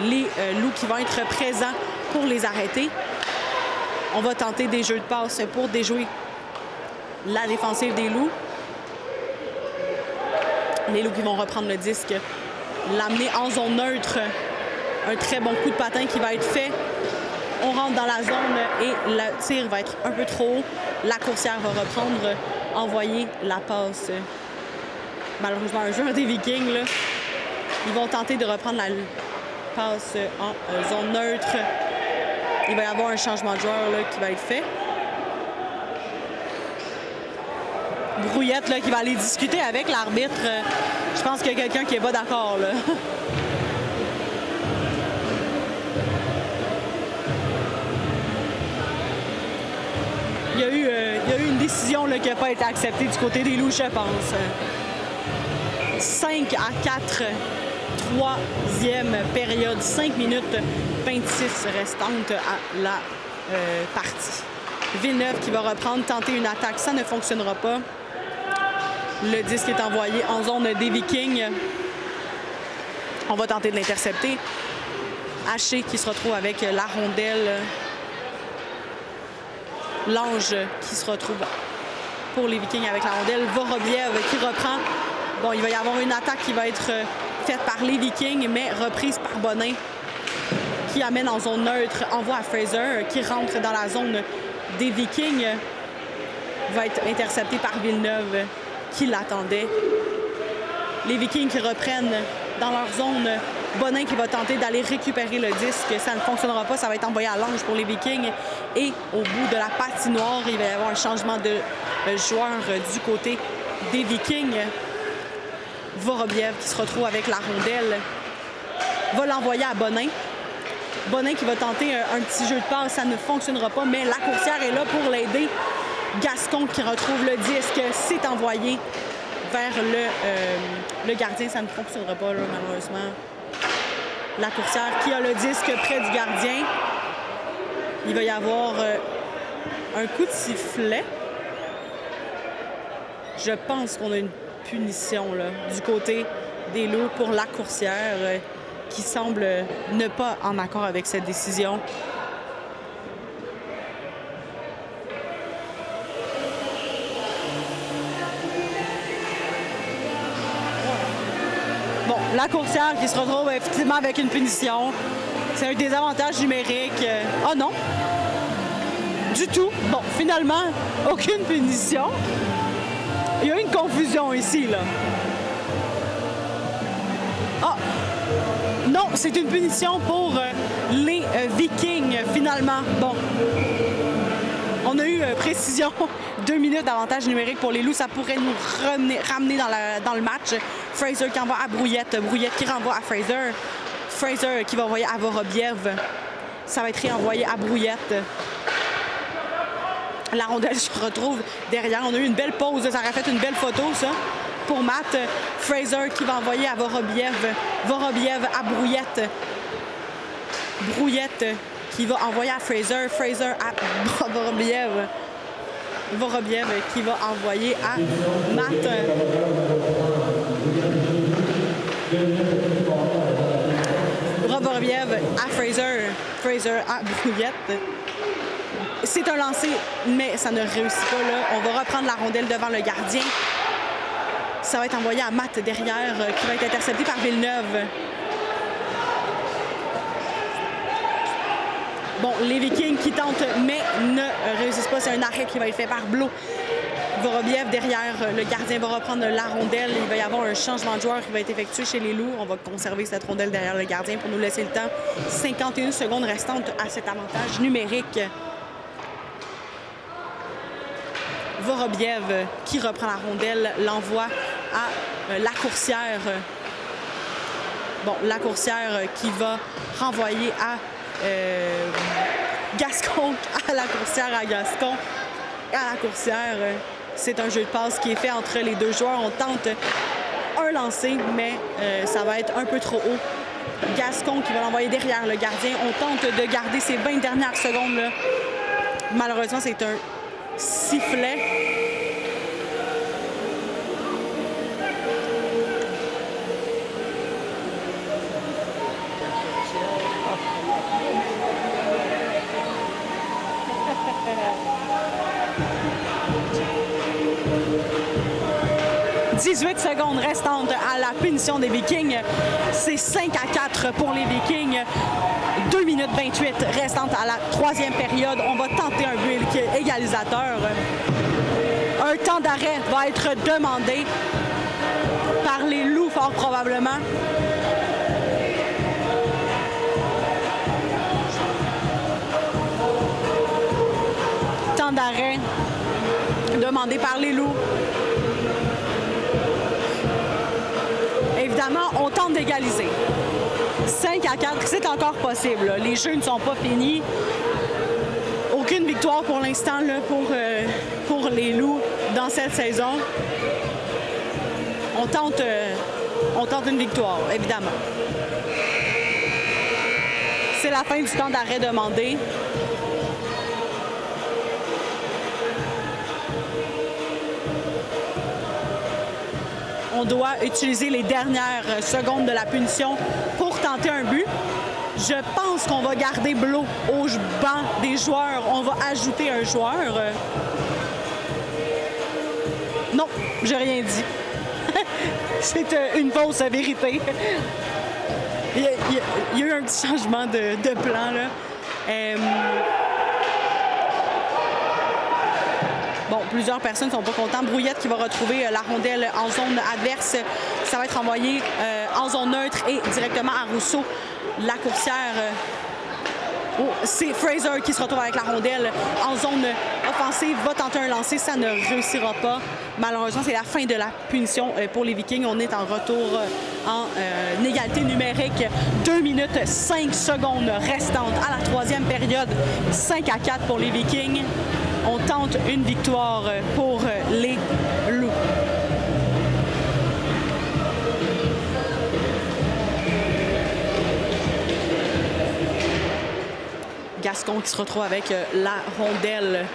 les Loups qui vont être présents pour les arrêter. On va tenter des jeux de passe pour déjouer la défensive des Loups. Les Loups qui vont reprendre le disque, l'amener en zone neutre. Un très bon coup de patin qui va être fait. On rentre dans la zone et le tir va être un peu trop haut. La coursière va reprendre, envoyer la passe. Malheureusement, un joueur des Vikings, là. Ils vont tenter de reprendre la passe en zone neutre. Il va y avoir un changement de joueur là, qui va être fait. Brouillette là, qui va aller discuter avec l'arbitre. Je pense qu'il y a quelqu'un qui n'est pas d'accord. Il y a eu une décision là, qui n'a pas été acceptée du côté des Loups, je pense. 5 à 4, troisième période, 5 minutes 26 restantes à la partie. Villeneuve qui va reprendre, tenter une attaque, ça ne fonctionnera pas. Le disque est envoyé en zone des Vikings. On va tenter de l'intercepter. Haché qui se retrouve avec la rondelle. Lange qui se retrouve pour les Vikings avec la rondelle. Vorobiev qui reprend. Bon, il va y avoir une attaque qui va être faite par les Vikings, mais reprise par Bonin qui amène en zone neutre. Envoie à Fraser qui rentre dans la zone des Vikings. Va être intercepté par Villeneuve qui l'attendait. Les Vikings qui reprennent dans leur zone. Bonin qui va tenter d'aller récupérer le disque. Ça ne fonctionnera pas. Ça va être envoyé à Lange pour les Vikings. Et au bout de la patinoire, il va y avoir un changement de joueur du côté des Vikings. Vorobiev qui se retrouve avec la rondelle. Va l'envoyer à Bonin. Bonin qui va tenter un petit jeu de passe. Ça ne fonctionnera pas, mais la coursière est là pour l'aider. Gascon qui retrouve le disque. C'est envoyé vers le gardien. Ça ne fonctionnera pas, là, malheureusement. La coursière qui a le disque près du gardien. Il va y avoir un coup de sifflet. Je pense qu'on a une punition là, du côté des Loups pour la coursière qui semble ne pas en accord avec cette décision. Bon, la coursière qui se retrouve effectivement avec une punition. C'est un désavantage numérique. Ah non! Du tout. Bon, finalement, aucune punition. Il y a une confusion ici, là. Ah! Non, c'est une punition pour les Vikings, finalement. Bon. On a eu précision. 2 minutes d'avantage numérique pour les Loups. Ça pourrait nous ramener dans le match. Fraser qui envoie à Brouillette. Brouillette qui renvoie à Fraser. Fraser qui va envoyer à Vorobiev. Ça va être réenvoyé à Brouillette. La rondelle se retrouve derrière. On a eu une belle pause. Ça aurait fait une belle photo, ça, pour Matt. Fraser qui va envoyer à Vorobiev. Vorobiev à Brouillette. Brouillette qui va envoyer à Fraser. Fraser à Vorobiev. Vorobiev qui va envoyer à Matt. Vorobiev à Fraser. Fraser à Brouillette. C'est un lancer, mais ça ne réussit pas, là. On va reprendre la rondelle devant le gardien. Ça va être envoyé à Matt derrière, qui va être intercepté par Villeneuve. Bon, les Vikings qui tentent, mais ne réussissent pas. C'est un arrêt qui va être fait par Blot. Vorobiev derrière, le gardien va reprendre la rondelle. Il va y avoir un changement de joueur qui va être effectué chez les Loups. On va conserver cette rondelle derrière le gardien pour nous laisser le temps. 51 secondes restantes à cet avantage numérique. Vorobiev qui reprend la rondelle, l'envoie à la coursière. Bon, la coursière qui va renvoyer à Gascon, à la coursière à Gascon, à la coursière. C'est un jeu de passe qui est fait entre les deux joueurs. On tente un lancer, mais ça va être un peu trop haut. Gascon qui va l'envoyer derrière le gardien. On tente de garder ces 20 dernières secondes là. Malheureusement, c'est un sifflet. « 18 secondes restantes à la punition des Vikings. C'est 5 à 4 pour les Vikings. 2 minutes 28 restantes à la troisième période. On va tenter un but égalisateur. Un temps d'arrêt va être demandé par les Loups, fort probablement. demandé par les Loups. Évidemment, on tente d'égaliser. 5-4, c'est encore possible. Là. Les jeux ne sont pas finis. Aucune victoire pour l'instant pour les Loups dans cette saison. On tente une victoire, évidemment. C'est la fin du temps d'arrêt demandé. On doit utiliser les dernières secondes de la punition pour tenter un but. Je pense qu'on va garder Blot au banc des joueurs. On va ajouter un joueur. Non, j'ai rien dit. C'est une fausse vérité. Il y a eu un petit changement de plan, là. Bon, plusieurs personnes ne sont pas contentes. Brouillette qui va retrouver la rondelle en zone adverse. Ça va être envoyé en zone neutre et directement à Rousseau. La coursière... Oh, c'est Fraser qui se retrouve avec la rondelle en zone offensive. Va tenter un lancer, ça ne réussira pas. Malheureusement, c'est la fin de la punition pour les Vikings. On est en retour en égalité numérique. 2 minutes 5 secondes restantes à la troisième période. 5-4 pour les Vikings. On tente une victoire pour les Loups. Gascon qui se retrouve avec la rondelle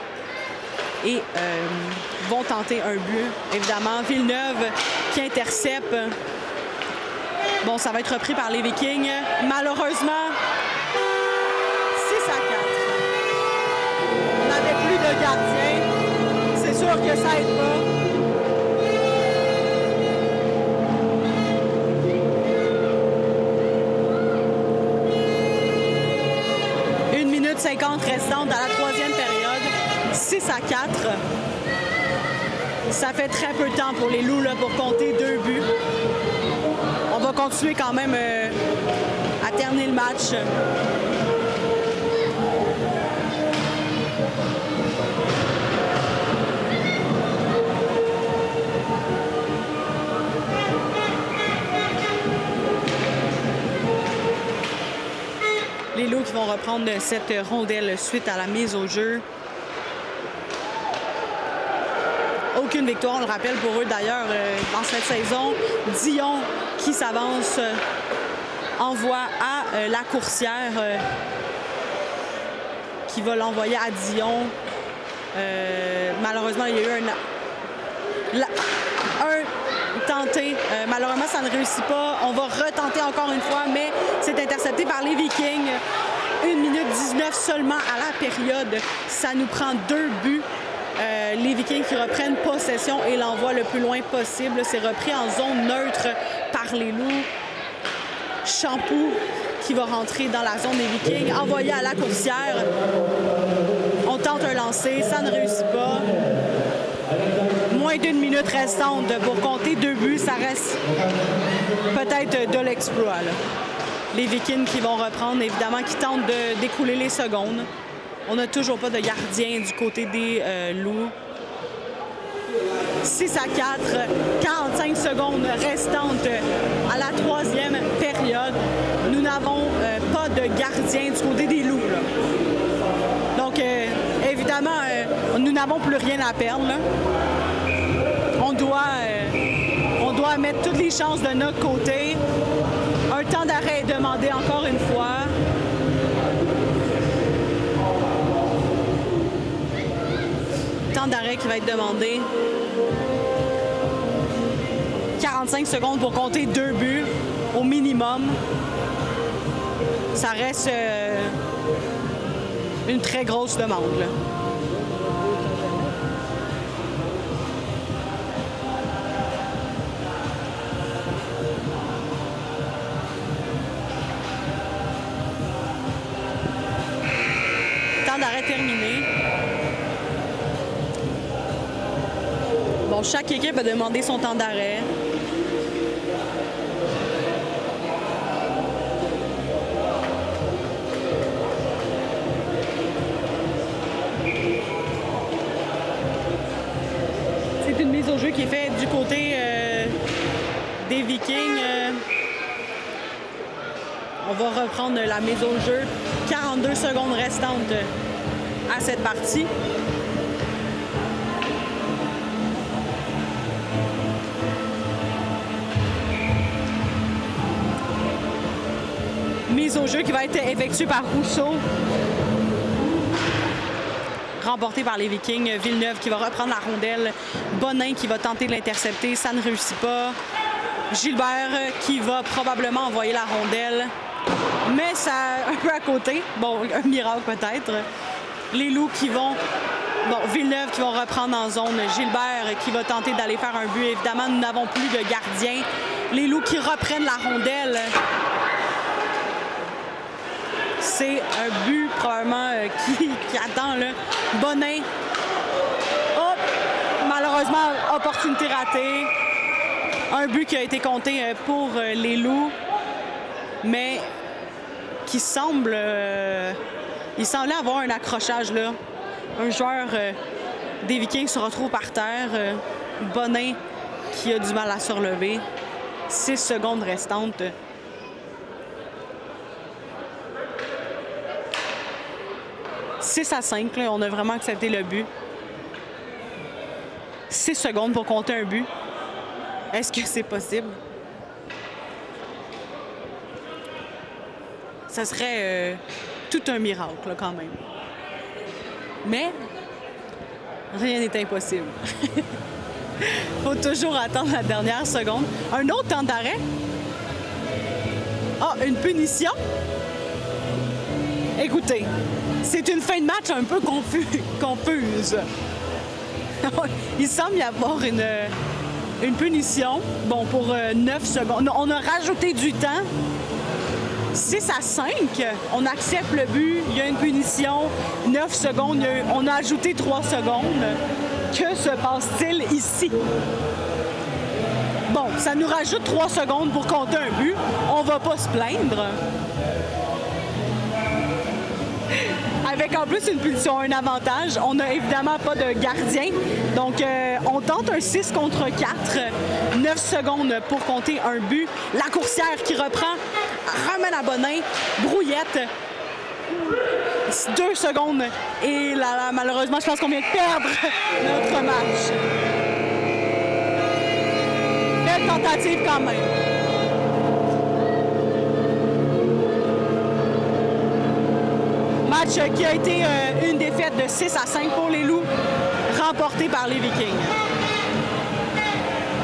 et vont tenter un but. Évidemment, Villeneuve qui intercepte. Bon, ça va être repris par les Vikings. Malheureusement, 6-4. On n'avait plus de gardien. C'est sûr que ça aide pas. 50 restantes à la troisième période, 6-4. Ça fait très peu de temps pour les Loups là, pour compter 2 buts. On va continuer quand même à terminer le match. Les Loups qui vont reprendre cette rondelle suite à la mise au jeu. Aucune victoire, on le rappelle pour eux d'ailleurs dans cette saison. Dion qui s'avance envoie à la coursière qui va l'envoyer à Dion. Malheureusement, il y a eu un tenté. Malheureusement, ça ne réussit pas. On va retenter encore une fois, mais c'est intercepté par les Vikings. 1 minute 19 seulement à la période. Ça nous prend 2 buts. Les Vikings qui reprennent possession et l'envoient le plus loin possible. C'est repris en zone neutre par les Loups. Champoux qui va rentrer dans la zone des Vikings. Envoyé à la coursière. On tente un lancer. Ça ne réussit pas. Moins d'1 minute restante pour compter 2 buts. Ça reste peut-être de l'exploit. Les Vikings qui vont reprendre, évidemment, qui tentent d'écouler les secondes. On n'a toujours pas de gardien du côté des Loups. 6-4, 45 secondes restantes à la troisième période. Nous n'avons pas de gardien du côté des Loups. Là. Donc, évidemment, nous n'avons plus rien à perdre. Là. On doit mettre toutes les chances de notre côté. Un temps d'arrêt est demandé encore une fois. Temps d'arrêt qui va être demandé. 45 secondes pour compter 2 buts au minimum. Ça reste une très grosse demande. Là. Temps d'arrêt terminé. Bon, chaque équipe a demandé son temps d'arrêt. qui est fait du côté des Vikings. On va reprendre la mise au jeu. 42 secondes restantes à cette partie. Mise au jeu qui va être effectuée par Rousseau. Remporté par les Vikings. Villeneuve qui va reprendre la rondelle. Bonin qui va tenter de l'intercepter. Ça ne réussit pas. Gilbert qui va probablement envoyer la rondelle. Mais ça un peu à côté. Bon, un miracle peut-être. Les Loups qui vont... Bon, Villeneuve qui vont reprendre en zone. Gilbert qui va tenter d'aller faire un but. Évidemment, nous n'avons plus de gardien. Les Loups qui reprennent la rondelle. C'est un but probablement qui attend là. Bonin. Hop! Malheureusement, opportunité ratée. Un but qui a été compté pour les Loups, mais qui semble... il semblait avoir un accrochage là. Un joueur des Vikings se retrouve par terre. Bonin qui a du mal à se relever. 6 secondes restantes. « 6-5, là, on a vraiment accepté le but. 6 secondes pour compter un but. Est-ce que c'est possible? Ça serait tout un miracle, là, quand même. Mais rien n'est impossible. Faut toujours attendre la dernière seconde. Un autre temps d'arrêt. Ah, une punition. Écoutez, c'est une fin de match un peu confuse. Il semble y avoir une punition. Bon, pour 9 secondes. On a rajouté du temps. 6-5, on accepte le but. Il y a une punition. 9 secondes, on a ajouté 3 secondes. Que se passe-t-il ici? Bon, ça nous rajoute 3 secondes pour compter un but. On va pas se plaindre. Avec en plus une punition, un avantage. On n'a évidemment pas de gardien. Donc, on tente un 6 contre 4. 9 secondes pour compter un but. La coursière qui reprend, ramène à Bonin. Brouillette. 2 secondes. Et là, malheureusement, je pense qu'on vient de perdre notre match. Belle tentative quand même. Match qui a été une défaite de 6-5 pour les Loups, remporté par les Vikings.